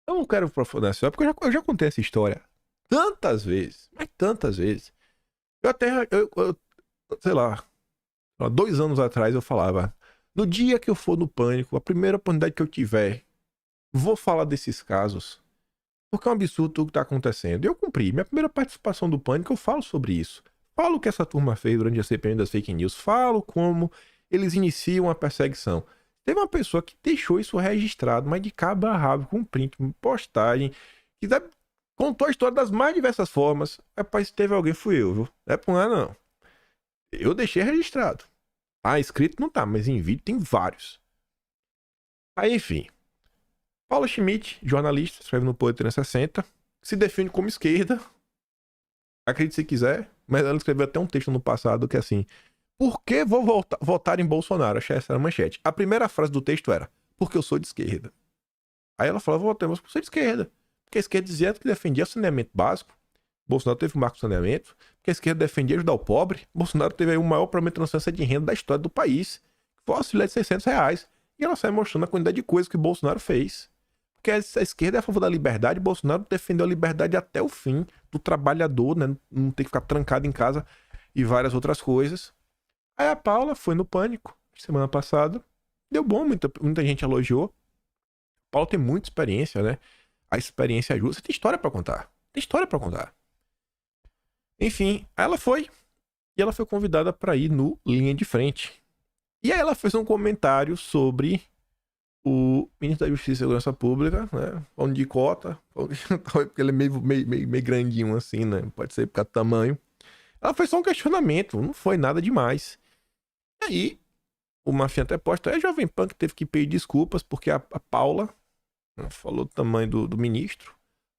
Speaker 1: Eu não quero aprofundar isso, porque eu já contei essa história tantas vezes. Mas tantas vezes. Eu até, sei lá, 2 anos atrás eu falava, no dia que eu for no Pânico, a primeira oportunidade que eu tiver, vou falar desses casos. Porque é um absurdo tudo que tá acontecendo. Eu cumpri. Minha primeira participação do Pânico, eu falo sobre isso. Falo o que essa turma fez durante a CPI das fake news. Falo como eles iniciam a perseguição. Teve uma pessoa que deixou isso registrado, mas de cabo a rabo, com print, com postagem, que contou a história das mais diversas formas. Rapaz, se teve alguém, fui eu, viu? Não é por nada, não. Eu deixei registrado. Ah, escrito não tá, mas em vídeo tem vários. Aí, enfim. Paula Schmidt, jornalista, escreve no Poder 360, se define como esquerda. Acredite se quiser, mas ela escreveu até um texto no passado que é assim: por que vou votar em Bolsonaro? Achei essa a manchete. A primeira frase do texto era: porque eu sou de esquerda. Aí ela falou: votemos porque eu sou de esquerda. Porque a esquerda dizia que defendia saneamento básico. Bolsonaro teve um marco de saneamento. Porque a esquerda defendia ajudar o pobre. Bolsonaro teve aí o maior problema de transferência de renda da história do país. Foi o auxílio de R$600. E ela sai mostrando a quantidade de coisas que o Bolsonaro fez. Porque a esquerda é a favor da liberdade. Bolsonaro defendeu a liberdade até o fim do trabalhador, né? Não ter que ficar trancado em casa e várias outras coisas. Aí a Paula foi no Pânico semana passada. Deu bom, muita gente elogiou. Paula tem muita experiência, né? A experiência ajuda. Você tem história pra contar. Tem história pra contar. Enfim, aí ela foi. E ela foi convidada pra ir no Linha de Frente. E aí ela fez um comentário sobre o ministro da Justiça e Segurança Pública, né? Falando de cota. Porque ele é meio grandinho assim, né? Pode ser por causa do tamanho. Ela fez só um questionamento. Não foi nada demais. E aí, o Mafinha até posta, a Jovem Pan que teve que pedir desculpas porque a Paula, né, falou do tamanho do ministro.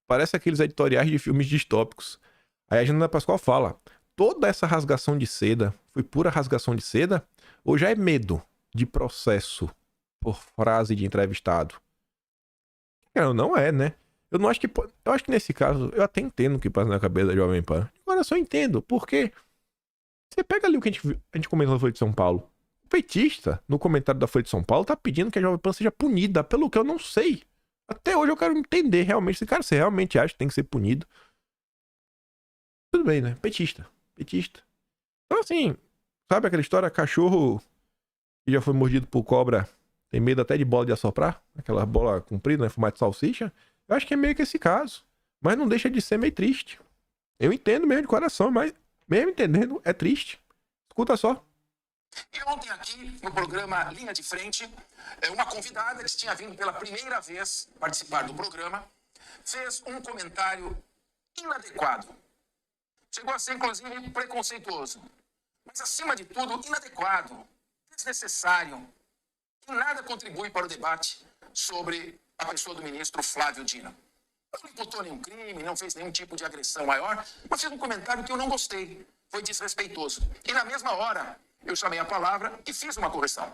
Speaker 1: Parece aqueles editoriais de filmes distópicos. Aí a Janaína Pascoal fala, toda essa rasgação de seda foi pura rasgação de seda? Ou já é medo de processo por frase de entrevistado? Não é, né? Eu acho que nesse caso, eu até entendo o que passa na cabeça da Jovem Pan. Agora eu só entendo, porque você pega ali o que a gente comentou na Folha de São Paulo. O petista, no comentário da Folha de São Paulo, tá pedindo que a Jovem Pan seja punida, pelo que eu não sei. Até hoje eu quero entender realmente. Se, cara, você realmente acha que tem que ser punido? Tudo bem, né? Petista. Então, assim, sabe aquela história? Cachorro que já foi mordido por cobra tem medo até de bola de assoprar? Aquela bola comprida, né? Formato de salsicha. Eu acho que é meio que esse caso. Mas não deixa de ser meio triste. Eu entendo mesmo de coração, mas mesmo entendendo, é triste. Escuta só.
Speaker 4: E ontem aqui, no programa Linha de Frente, uma convidada que tinha vindo pela primeira vez participar do programa, fez um comentário inadequado. Chegou a ser, inclusive, preconceituoso. Mas, acima de tudo, inadequado, desnecessário, que nada contribui para o debate sobre a pessoa do ministro Flávio Dino. Não imputou nenhum crime, não fez nenhum tipo de agressão maior, mas fez um comentário que eu não gostei. Foi desrespeitoso. E, na mesma hora, eu chamei a palavra e fiz uma correção.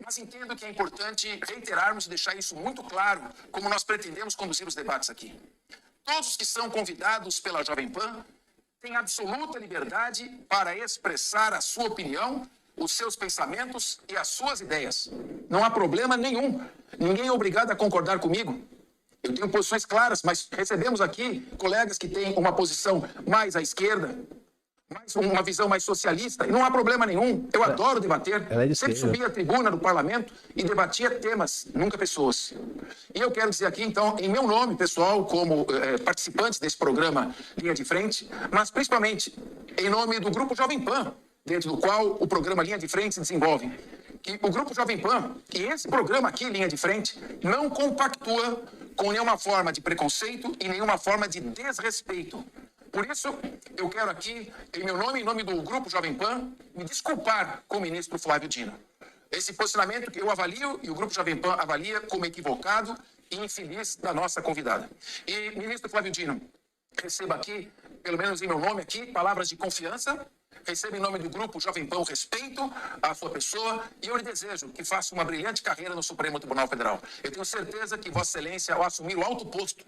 Speaker 4: Mas entendo que é importante reiterarmos e deixar isso muito claro, como nós pretendemos conduzir os debates aqui. Todos que são convidados pela Jovem Pan têm absoluta liberdade para expressar a sua opinião, os seus pensamentos e as suas ideias. Não há problema nenhum. Ninguém é obrigado a concordar comigo. Eu tenho posições claras, mas recebemos aqui colegas que têm uma posição mais à esquerda, uma visão mais socialista, e não há problema nenhum. Eu adoro debater. Sempre subi à tribuna do parlamento e debatia temas, nunca pessoas. E eu quero dizer aqui, então, em meu nome pessoal, como participantes desse programa Linha de Frente, mas principalmente em nome do Grupo Jovem Pan, dentro do qual o programa Linha de Frente se desenvolve, que o Grupo Jovem Pan, que esse programa aqui, Linha de Frente, não compactua com nenhuma forma de preconceito e nenhuma forma de desrespeito. Por isso, eu quero aqui, em meu nome e em nome do Grupo Jovem Pan, me desculpar com o ministro Flávio Dino. Esse posicionamento que eu avalio e o Grupo Jovem Pan avalia como equivocado e infeliz da nossa convidada. E, ministro Flávio Dino, receba aqui, pelo menos em meu nome aqui, palavras de confiança. Receba em nome do Grupo Jovem Pan o respeito à sua pessoa e eu lhe desejo que faça uma brilhante carreira no Supremo Tribunal Federal. Eu tenho certeza que Vossa Excelência, ao assumir o alto posto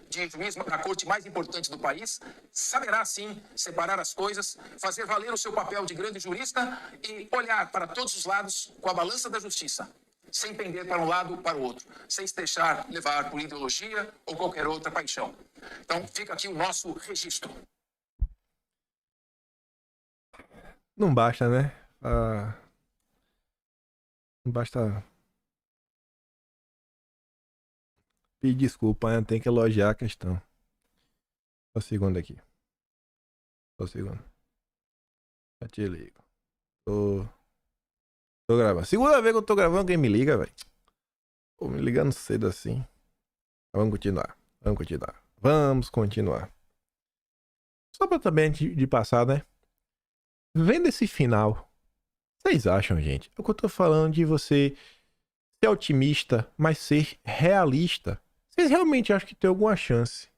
Speaker 4: de juiz na corte mais importante do país, saberá, sim, separar as coisas, fazer valer o seu papel de grande jurista e olhar para todos os lados com a balança da justiça, sem pender para um lado ou para o outro, sem se deixar levar por ideologia ou qualquer outra paixão. Então, fica aqui o nosso registro.
Speaker 1: Não basta, né? Não basta pedir desculpa, né? Tem que elogiar a questão. Só um segundo aqui. Só um segundo. Já te ligo. Tô gravando. Segunda vez que eu tô gravando, quem me liga, velho. Tô me ligando cedo assim. Vamos continuar. Vamos continuar. Só pra também de passar, né? Vendo esse final, vocês acham, gente? É o que eu tô falando de você ser otimista, mas ser realista. Vocês realmente acham que tem alguma chance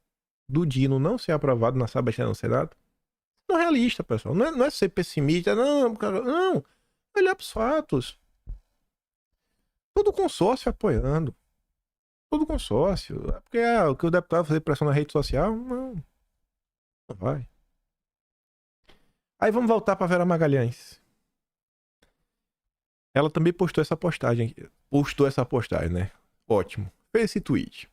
Speaker 1: do Dino não ser aprovado na Sabatina no Senado? Não é realista, pessoal. Não é ser pessimista, não, cara, não. Olhar pros fatos. Todo consórcio apoiando. Todo consórcio. É porque o que o deputado vai fazer pressão na rede social? Não vai. Aí vamos voltar para Vera Magalhães. Ela também postou essa postagem, né? Ótimo. Fez esse tweet.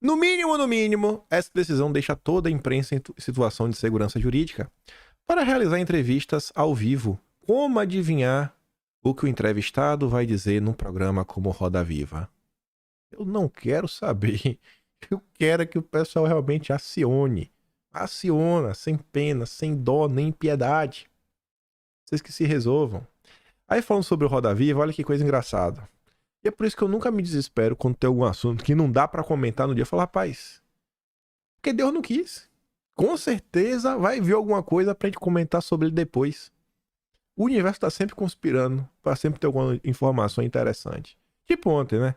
Speaker 1: No mínimo, essa decisão deixa toda a imprensa em situação de segurança jurídica para realizar entrevistas ao vivo. Como adivinhar o que o entrevistado vai dizer num programa como Roda Viva? Eu não quero saber. Eu quero que o pessoal realmente aciona, sem pena, sem dó, nem piedade. Vocês que se resolvam. Aí falando sobre o Roda Viva, olha que coisa engraçada. E é por isso que eu nunca me desespero quando tem algum assunto que não dá pra comentar no dia. Eu falo, rapaz, porque Deus não quis. Com certeza vai vir alguma coisa pra gente comentar sobre ele depois. O universo tá sempre conspirando pra sempre ter alguma informação interessante. Tipo ontem, né?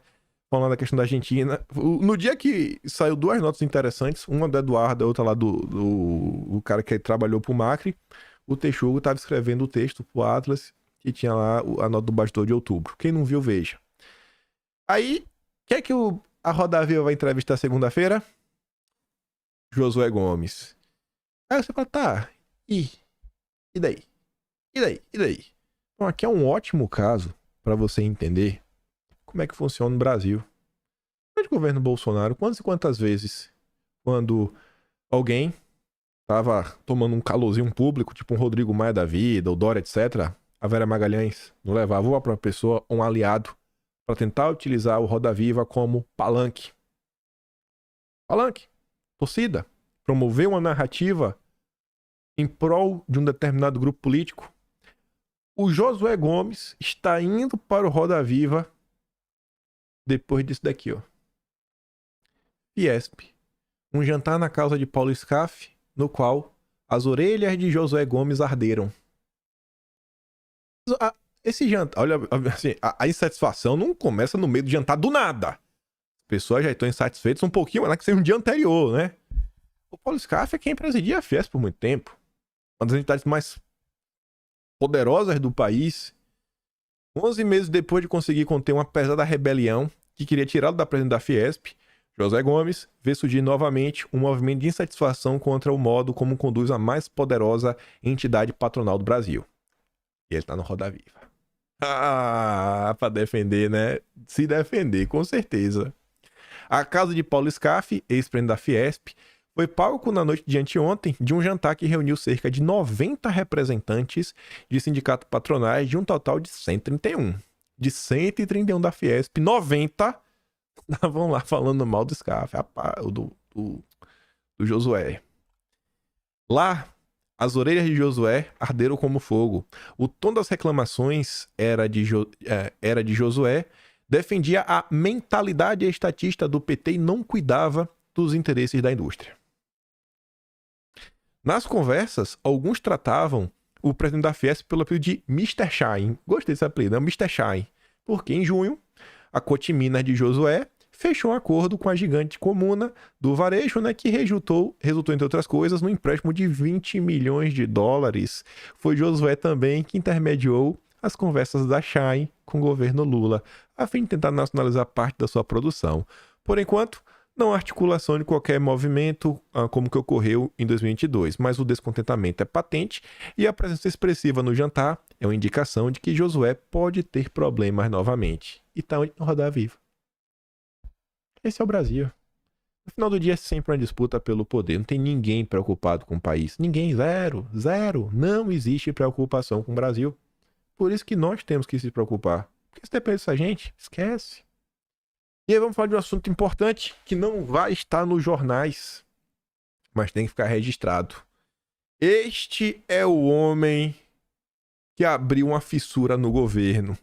Speaker 1: Falando da questão da Argentina. No dia que saiu duas notas interessantes, uma do Eduardo, a outra lá do cara que trabalhou pro Macri, o Texugo estava escrevendo o texto pro Atlas e tinha lá a nota do bastidor de outubro. Quem não viu, veja. Aí, quer que a Roda Viva vai entrevistar segunda-feira? Josué Gomes. Aí você fala, tá, e daí? Então aqui é um ótimo caso para você entender como é que funciona no Brasil. No governo Bolsonaro, quantas e quantas vezes, quando alguém tava tomando um calorzinho público, tipo um Rodrigo Maia da vida, o Dória, etc., a Vera Magalhães não levava uma própria pessoa, um aliado, para tentar utilizar o Roda Viva como palanque. Torcida. Promover uma narrativa em prol de um determinado grupo político. O Josué Gomes está indo para o Roda Viva depois disso daqui, ó. Fiesp. Um jantar na casa de Paulo Scaff, no qual as orelhas de Josué Gomes arderam. Esse jantar, olha, assim, a insatisfação não começa no meio do jantar do nada. As pessoas já estão insatisfeitas um pouquinho, mas que seja um dia anterior, né? O Paulo Scaff é quem presidia a Fiesp por muito tempo. Uma das entidades mais poderosas do país. 11 meses depois de conseguir conter uma pesada rebelião que queria tirá-lo da presidência da Fiesp, Josué Gomes vê surgir novamente um movimento de insatisfação contra o modo como conduz a mais poderosa entidade patronal do Brasil. E ele tá no Roda Viva. Pra defender, né? Se defender, com certeza. A casa de Paulo Scaff, ex-presidente da Fiesp, foi palco na noite de anteontem de um jantar que reuniu cerca de 90 representantes de sindicatos patronais de um total de 131. De 131 da Fiesp, 90 estavam lá falando mal do Scaff, do Josué. Lá, as orelhas de Josué arderam como fogo. O tom das reclamações era de Josué, defendia a mentalidade estatista do PT e não cuidava dos interesses da indústria. Nas conversas, alguns tratavam o presidente da Fiesp pelo apelido de Mr. Shine. Gostei desse apelido, é o Mr. Shine. Porque em junho, a Cotimina de Josué fechou um acordo com a gigante comuna do varejo, né, que resultou, entre outras coisas, no empréstimo de 20 milhões de dólares. Foi Josué também que intermediou as conversas da Shine com o governo Lula, a fim de tentar nacionalizar parte da sua produção. Por enquanto, não há articulação de qualquer movimento como que ocorreu em 2022, mas o descontentamento é patente e a presença expressiva no jantar é uma indicação de que Josué pode ter problemas novamente. E tá onde não rodar vivo. Esse é o Brasil. No final do dia é sempre uma disputa pelo poder. Não tem ninguém preocupado com o país. Ninguém, zero. Não existe preocupação com o Brasil. Por isso que nós temos que se preocupar. Porque se depende dessa gente, esquece. E aí vamos falar de um assunto importante que não vai estar nos jornais, mas tem que ficar registrado. Este é o homem que abriu uma fissura no governo.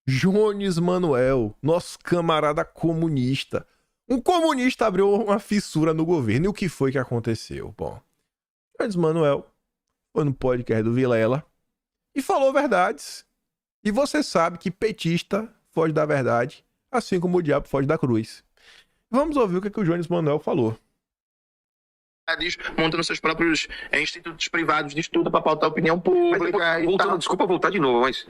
Speaker 1: Jones Manuel, nosso camarada comunista. Um comunista abriu uma fissura no governo. E o que foi que aconteceu? Bom, Jones Manuel foi no podcast do Vilela e falou verdades. E você sabe que petista foge da verdade, assim como o diabo foge da cruz. Vamos ouvir o que o Jones Manuel falou.
Speaker 5: Montando seus próprios institutos privados de estudo para pautar a opinião pública.
Speaker 6: Desculpa voltar de novo, mas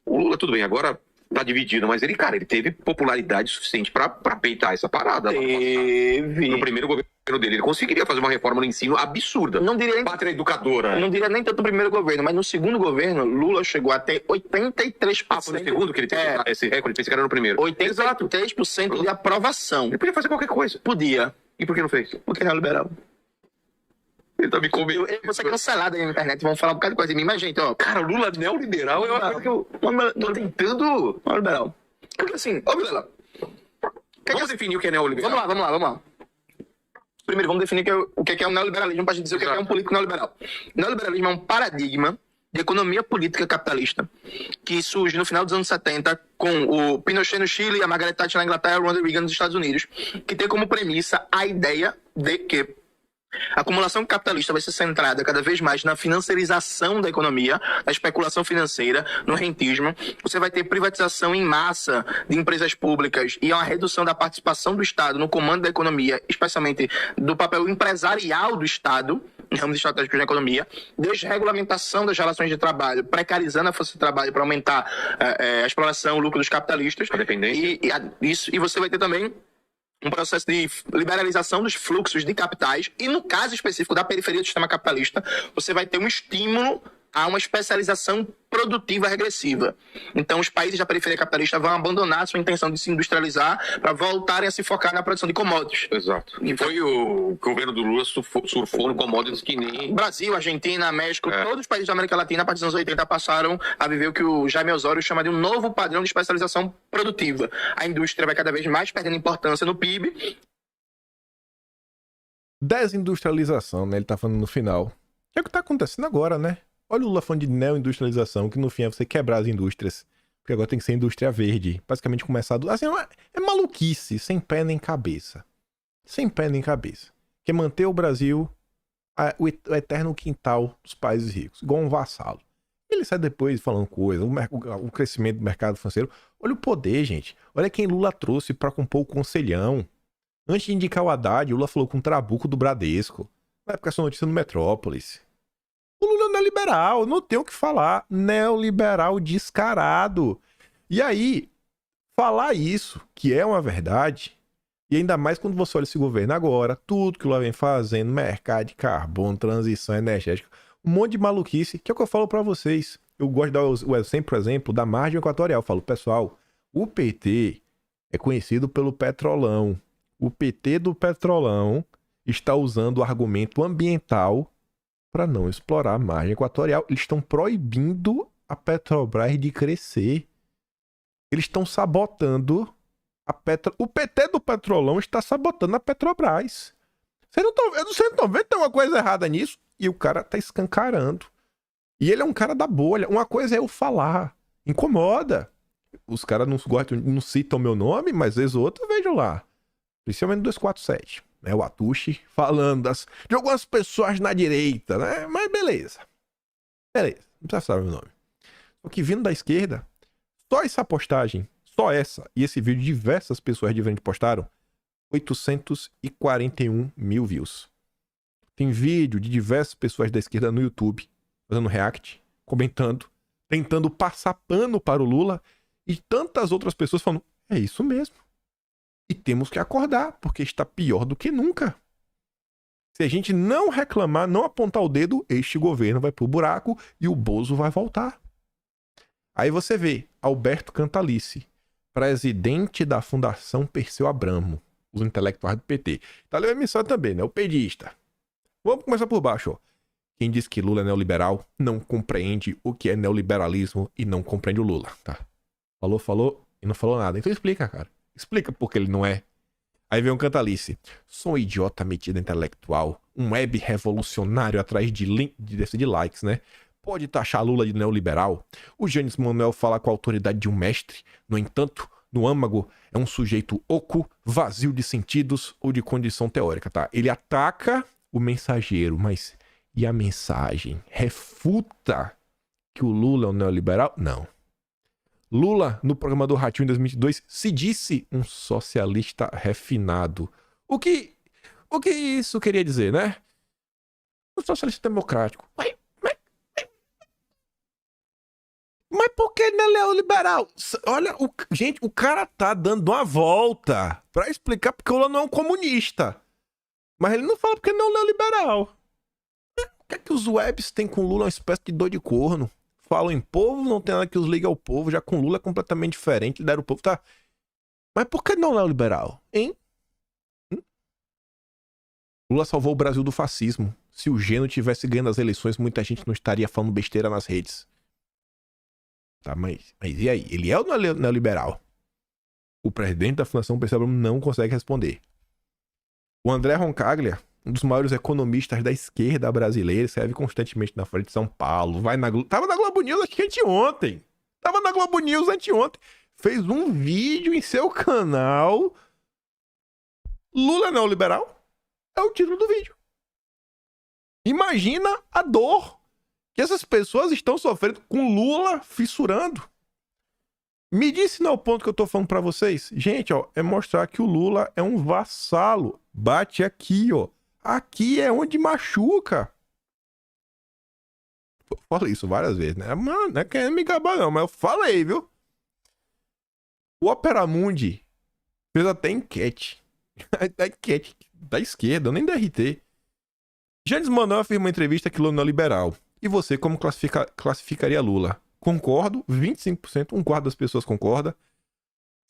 Speaker 6: o Lula, tudo bem, agora tá dividido, mas ele teve popularidade suficiente para peitar essa parada.
Speaker 5: Teve.
Speaker 6: No primeiro governo dele, ele conseguiria fazer uma reforma no ensino absurda.
Speaker 5: Não diria nem
Speaker 6: pátria educadora.
Speaker 5: Não diria nem tanto no primeiro governo, mas no segundo governo, Lula chegou até 83%.
Speaker 6: Foi no segundo que ele teve esse recorde, pensei que era no primeiro.
Speaker 5: 83% de aprovação.
Speaker 6: Ele podia fazer qualquer coisa.
Speaker 5: Podia.
Speaker 6: E por que não fez?
Speaker 5: Porque não é liberal.
Speaker 6: Ele tá me comendo.
Speaker 5: Eu vou ser cancelado aí na internet, vão falar um bocado de coisa de mim, mas, gente, ó.
Speaker 6: Cara, Lula neoliberal é uma coisa que eu tô tentando.
Speaker 5: Não é liberal. Porque assim, ó, Vilela.
Speaker 6: Vamos definir o que é neoliberal.
Speaker 5: Vamos lá. Primeiro, vamos definir o que é um neoliberalismo para a gente dizer o que é um político neoliberal. Neoliberalismo é um paradigma de economia política capitalista que surge no final dos anos 70 com o Pinochet no Chile, a Margaret Thatcher na Inglaterra e o Ronald Reagan nos Estados Unidos, que tem como premissa a ideia de que a acumulação capitalista vai ser centrada cada vez mais na financiarização da economia, na especulação financeira, no rentismo. Você vai ter privatização em massa de empresas públicas e uma redução da participação do Estado no comando da economia, especialmente do papel empresarial do Estado em ramos estratégicos da economia, desregulamentação das relações de trabalho, precarizando a força de trabalho para aumentar a exploração, o lucro dos capitalistas.
Speaker 6: A dependência.
Speaker 5: E você vai ter também um processo de liberalização dos fluxos de capitais e, no caso específico da periferia do sistema capitalista, você vai ter um estímulo a uma especialização produtiva regressiva. Então, os países da periferia capitalista vão abandonar sua intenção de se industrializar para voltarem a se focar na produção de commodities.
Speaker 6: Exato. E foi o governo do Lula surfou no commodities que nem...
Speaker 5: Brasil, Argentina, México, todos os países da América Latina, a partir dos anos 80, passaram a viver o que o Jaime Osório chama de um novo padrão de especialização produtiva. A indústria vai cada vez mais perdendo importância no PIB.
Speaker 1: Desindustrialização, né? Ele tá falando no final. É o que tá acontecendo agora, né? Olha o Lula falando de neoindustrialização, que no fim é você quebrar as indústrias. Porque agora tem que ser indústria verde. Basicamente começar... Assim, é maluquice, sem pé nem cabeça. Sem pé nem cabeça. Quer manter o Brasil o eterno quintal dos países ricos. Igual um vassalo. Ele sai depois falando coisa, o crescimento do mercado financeiro. Olha o poder, gente. Olha quem Lula trouxe pra compor o Conselhão. Antes de indicar o Haddad, Lula falou com o Trabuco do Bradesco. Na época, essa notícia no Metrópolis. O Lula é neoliberal, não tem o que falar. Neoliberal descarado. E aí, falar isso, que é uma verdade, e ainda mais quando você olha esse governo agora, tudo que o Lula vem fazendo, mercado de carbono, transição energética, um monte de maluquice, que é o que eu falo pra vocês. Eu gosto de dar sempre o exemplo da margem equatorial. Eu falo, pessoal, o PT é conhecido pelo petrolão. O PT do petrolão está usando o argumento ambiental para não explorar a margem equatorial. Eles estão proibindo a Petrobras de crescer. Eles estão sabotando a Petrobras. O PT do petrolão está sabotando a Petrobras. Vocês não estão vendo que tem uma coisa errada nisso? E o cara tá escancarando. E ele é um cara da bolha. Uma coisa é eu falar. Incomoda. Os caras não citam meu nome, mas às vezes outro eu vejo lá. Principalmente no 247. Né? O Atushi falando de algumas pessoas na direita, né? Mas beleza. Beleza. Não precisa saber meu nome. Só que vindo da esquerda, só essa postagem, só essa, e esse vídeo diversas pessoas diferentes postaram, 841 mil views. Tem vídeo de diversas pessoas da esquerda no YouTube, fazendo react, comentando, tentando passar pano para o Lula, e tantas outras pessoas falando, é isso mesmo. E temos que acordar, porque está pior do que nunca. Se a gente não reclamar, não apontar o dedo, este governo vai pro buraco e o Bozo vai voltar. Aí você vê Alberto Cantalice, presidente da Fundação Perseu Abramo, os intelectuais do PT. Tá lendo a missão também, né? O pedista. Vamos começar por baixo, ó. Quem diz que Lula é neoliberal não compreende o que é neoliberalismo e não compreende o Lula, tá? Falou e não falou nada. Então explica, cara. Explica por que ele não é. Aí vem um Cantalice. Sou um idiota metido intelectual, um web revolucionário atrás de likes, né? Pode taxar Lula de neoliberal. O Janes Manuel fala com a autoridade de um mestre. No entanto, no âmago, é um sujeito oco, vazio de sentidos ou de condição teórica, tá? Ele ataca o mensageiro, mas e a mensagem? Refuta que o Lula é um neoliberal? Não. Lula, no programa do Ratinho em 2022, se disse um socialista refinado. O que isso queria dizer, né? Um socialista democrático. Mas por que não é neoliberal? Olha, gente, o cara tá dando uma volta pra explicar porque o Lula não é um comunista. Mas ele não fala porque não é neoliberal. O que é que os webs têm com o Lula? Uma espécie de dor de corno. Falam em povo, não tem nada que os liga ao povo. Já com Lula é completamente diferente. Lidera o povo, tá? Mas por que não neoliberal? Hein? Lula salvou o Brasil do fascismo. Se o Geno tivesse ganhando as eleições, muita gente não estaria falando besteira nas redes. Tá, mas e aí? Ele é ou não é neoliberal? O presidente da Fundação Perseu Abramo não consegue responder. O André Roncaglia, um dos maiores economistas da esquerda brasileira, escreve constantemente na Folha de São Paulo, tava na Globo News acho que anteontem. Tava na Globo News anteontem. Fez um vídeo em seu canal. Lula neoliberal? É o título do vídeo. Imagina a dor que essas pessoas estão sofrendo com Lula fissurando. Me disse no ponto que eu tô falando pra vocês. Gente, ó, é mostrar que o Lula é um vassalo. Bate aqui, ó. Aqui é onde machuca. Eu falei isso várias vezes, né? Mano, não é querendo me gabar não, mas eu falei, viu? O Opera Mundi fez até enquete. A enquete da esquerda, nem da RT. Janes Manuel afirma em entrevista que Lula não é liberal. E você, como classificaria Lula? Concordo, 25%, um quarto das pessoas concorda.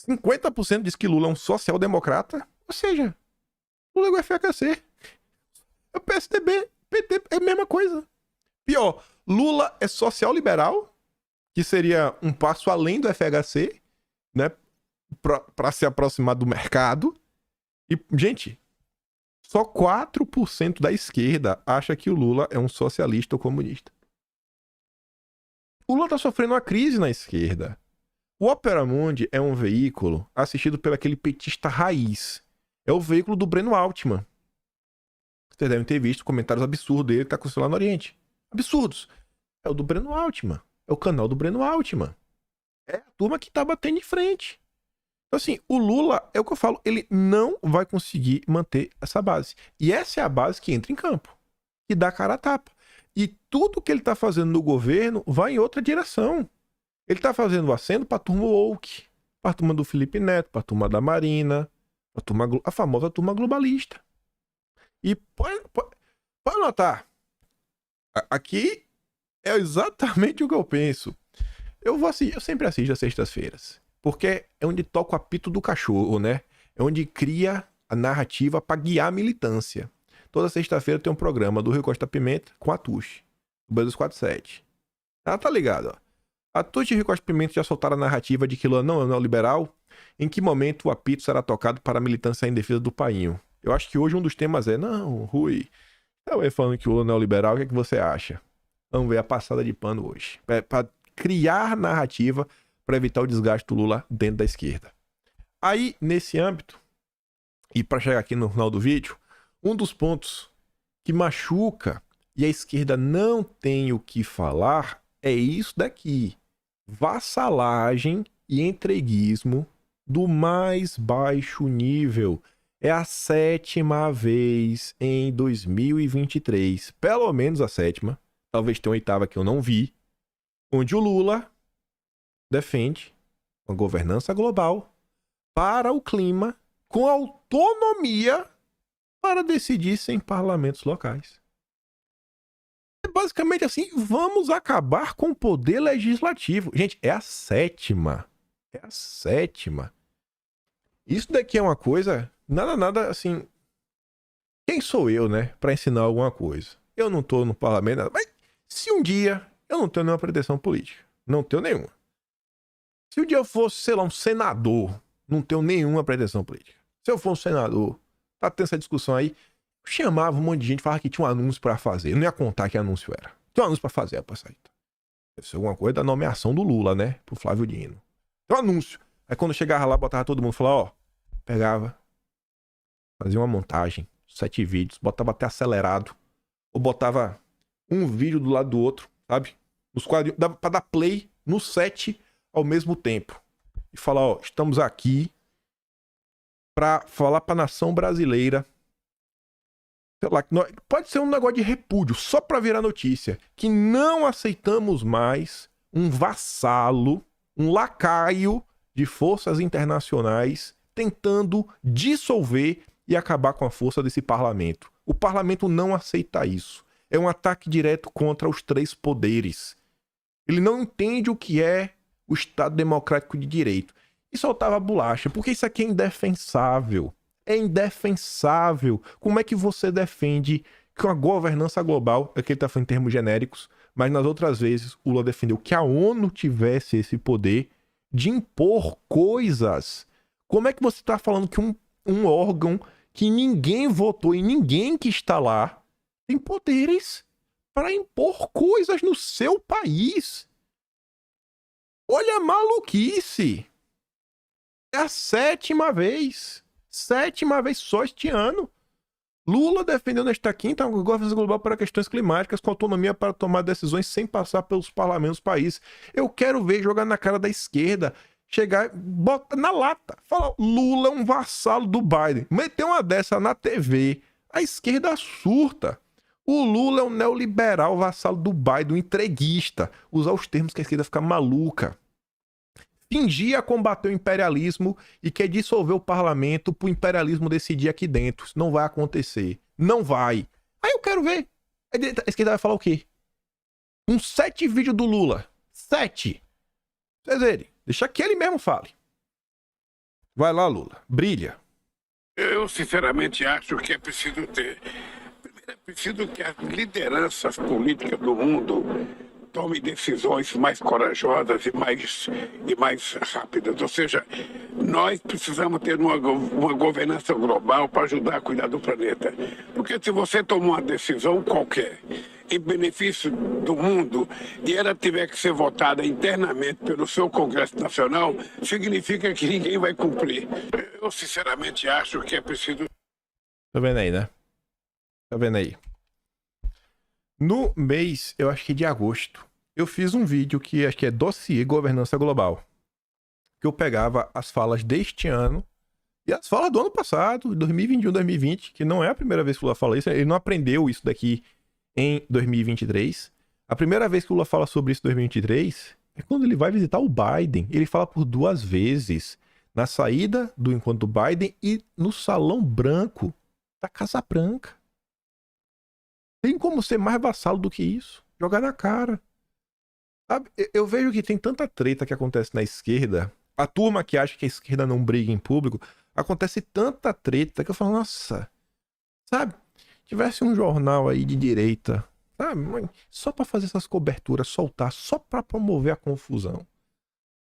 Speaker 1: 50% diz que Lula é um social-democrata. Ou seja, Lula é o FHC. É o PSDB, PT, é a mesma coisa. Pior, Lula é social-liberal, que seria um passo além do FHC, né? Pra se aproximar do mercado. E, gente, só 4% da esquerda acha que o Lula é um socialista ou comunista. O Lula tá sofrendo uma crise na esquerda. O Opera Mundi é um veículo assistido por aquele petista raiz. É o veículo do Breno Altman. Vocês devem ter visto comentários absurdos dele que tá acontecendo lá no Oriente. Absurdos. É o do Breno Altman. É o canal do Breno Altman. É a turma que tá batendo de frente. Então, assim, o Lula, é o que eu falo, ele não vai conseguir manter essa base. E essa é a base que entra em campo, que dá cara a tapa. E tudo que ele tá fazendo no governo vai em outra direção. Ele tá fazendo aceno pra turma woke, pra turma do Felipe Neto, pra turma da Marina, pra turma, a famosa turma globalista. E pode notar, aqui é exatamente o que eu penso. Eu sempre assisto às sextas-feiras, porque é onde toca o apito do cachorro, né? É onde cria a narrativa para guiar a militância. Toda sexta-feira tem um programa do Rio Costa Pimenta com a Tuxi, do B247. Ela tá ligado, ó. A Tuxi e o Rio Costa Pimenta já soltaram a narrativa de que Lula não é neoliberal. Em que momento o apito será tocado para a militância em defesa do painho? Eu acho que hoje um dos temas é, não, Rui, eu falando que o Lula não é neoliberal, o que é que você acha? Vamos ver a passada de pano hoje. Para criar narrativa para evitar o desgaste do Lula dentro da esquerda. Aí, nesse âmbito, e para chegar aqui no final do vídeo, um dos pontos que machuca e a esquerda não tem o que falar é isso daqui. Vassalagem e entreguismo do mais baixo nível. É a 7ª vez em 2023, pelo menos a 7ª, talvez tenha uma 8ª que eu não vi, onde o Lula defende uma governança global para o clima com autonomia para decidir sem parlamentos locais. É basicamente assim, vamos acabar com o poder legislativo. Gente, é a 7ª. É a 7ª. Isso daqui é uma coisa, nada assim... Quem sou eu, né, para ensinar alguma coisa? Eu não tô no parlamento, mas se um dia eu não tenho nenhuma pretensão política, não tenho nenhuma. Se um dia eu fosse, sei lá, um senador, não tenho nenhuma pretensão política. Se eu fosse um senador, tá tendo essa discussão aí, eu chamava um monte de gente, falava que tinha um anúncio pra fazer. Eu não ia contar que anúncio era. Tinha um anúncio pra fazer, rapaz. Deve ser alguma coisa da nomeação do Lula, né? Pro Flávio Dino. Tem um anúncio. Aí quando chegava lá, botava todo mundo, falava, ó, pegava, fazia uma montagem, 7 vídeos, botava até acelerado, ou botava um vídeo do lado do outro, sabe? Os quadrinhos, dava pra dar play no 7 ao mesmo tempo. E falar, ó, estamos aqui pra falar pra nação brasileira, sei lá, pode ser um negócio de repúdio, só pra virar notícia, que não aceitamos mais um vassalo, um lacaio de forças internacionais tentando dissolver e acabar com a força desse parlamento. O parlamento não aceita isso. É um ataque direto contra os 3 poderes. Ele não entende o que é o Estado Democrático de Direito. E soltava a bolacha, porque isso aqui é indefensável. É indefensável. Como é que você defende que uma governança global, aqui ele está falando em termos genéricos, mas nas outras vezes o Lula defendeu que a ONU tivesse esse poder de impor coisas. Como é que você está falando que um órgão que ninguém votou e ninguém que está lá tem poderes para impor coisas no seu país? Olha a maluquice! É a 7ª vez. 7ª vez só este ano. Lula defendeu nesta quinta uma governança global para questões climáticas com autonomia para tomar decisões sem passar pelos parlamentos do país. Eu quero ver jogar na cara da esquerda, chegar, bota na lata, falar Lula é um vassalo do Biden. Meter uma dessa na TV, a esquerda surta. O Lula é um neoliberal vassalo do Biden, um entreguista. Usar os termos que a esquerda fica maluca. Fingia combater o imperialismo e quer dissolver o parlamento pro imperialismo decidir aqui dentro. Isso não vai acontecer. Não vai. Aí eu quero ver. A esquerda vai falar o quê? 7 vídeos do Lula. 7. Vocês verem. Deixa que ele mesmo fale. Vai lá, Lula. Brilha.
Speaker 7: Eu, sinceramente, acho que é preciso ter... Primeiro, é preciso que as lideranças políticas do mundo tome decisões mais corajosas e mais rápidas. Ou seja, nós precisamos ter uma governança global para ajudar a cuidar do planeta. Porque se você tomar uma decisão qualquer em benefício do mundo e ela tiver que ser votada internamente pelo seu Congresso Nacional, significa que ninguém vai cumprir. Eu sinceramente acho que é preciso...
Speaker 1: Tá vendo aí, né? Tá vendo aí? No mês, eu acho que de agosto, eu fiz um vídeo que acho que é Dossiê Governança Global. Que eu pegava as falas deste ano e as falas do ano passado, 2021, 2020, que não é a primeira vez que o Lula fala isso, ele não aprendeu isso daqui em 2023. A primeira vez que o Lula fala sobre isso em 2023 é quando ele vai visitar o Biden. Ele fala por 2 vezes, na saída do encontro do Biden e no Salão Branco da Casa Branca. Tem como ser mais vassalo do que isso? Jogar na cara. Sabe? Eu vejo que tem tanta treta que acontece na esquerda. A turma que acha que a esquerda não briga em público, acontece tanta treta que eu falo, nossa, sabe? Tivesse um jornal aí de direita, sabe? Só pra fazer essas coberturas, soltar, só pra promover a confusão.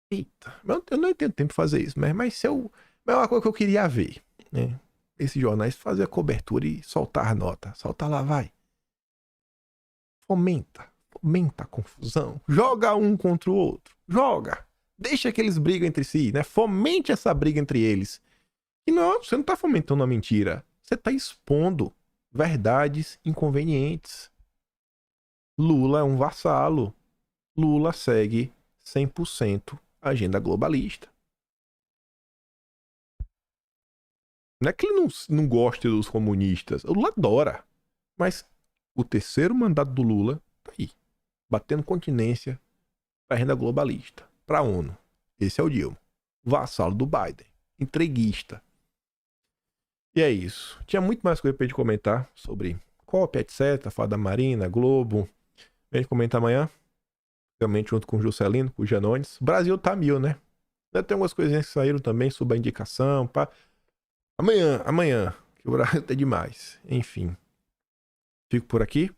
Speaker 1: Eita, eu não tenho tempo de fazer isso, mas é uma coisa que eu queria ver, né? Esses jornais fazer a cobertura e soltar a nota. Soltar lá, vai. Fomenta a confusão. Joga um contra o outro. Joga. Deixa que eles brigam entre si, né? Fomente essa briga entre eles. E não, você não tá fomentando a mentira. Você tá expondo verdades inconvenientes. Lula é um vassalo. Lula segue 100% a agenda globalista. Não é que ele não goste dos comunistas. O Lula adora. Mas o terceiro mandato do Lula tá aí. Batendo continência pra agenda globalista. Pra ONU. Esse é o Dilma. Vassalo do Biden. Entreguista. E é isso. Tinha muito mais coisa pra gente comentar sobre COP, etc. Falar da Marina, Globo. A gente comenta amanhã. Realmente junto com o Juscelino, com o Janones. O Brasil tá 1000, né? Ainda tem algumas coisinhas que saíram também sobre a indicação. Pá. Amanhã. Que o Brasil tá demais. Enfim. Fico por aqui.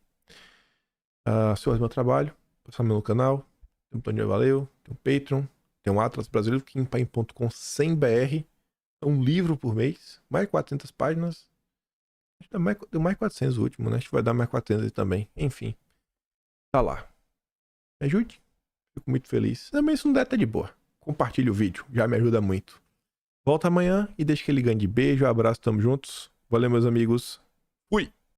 Speaker 1: Se eu fazer meu trabalho, passar meu canal. Tem um Plano Valeu, tem um Patreon, tem um Atlas Brasileiro, kimpaim.com/br. É um livro por mês, mais de 400 páginas. Deu mais 400 o último, né? Acho que vai dar mais 400 também. Enfim, tá lá. Me ajude. Fico muito feliz. Também se não der, tá de boa. Compartilhe o vídeo, já me ajuda muito. Volta amanhã e deixa aquele grande beijo, abraço, tamo juntos. Valeu, meus amigos. Fui!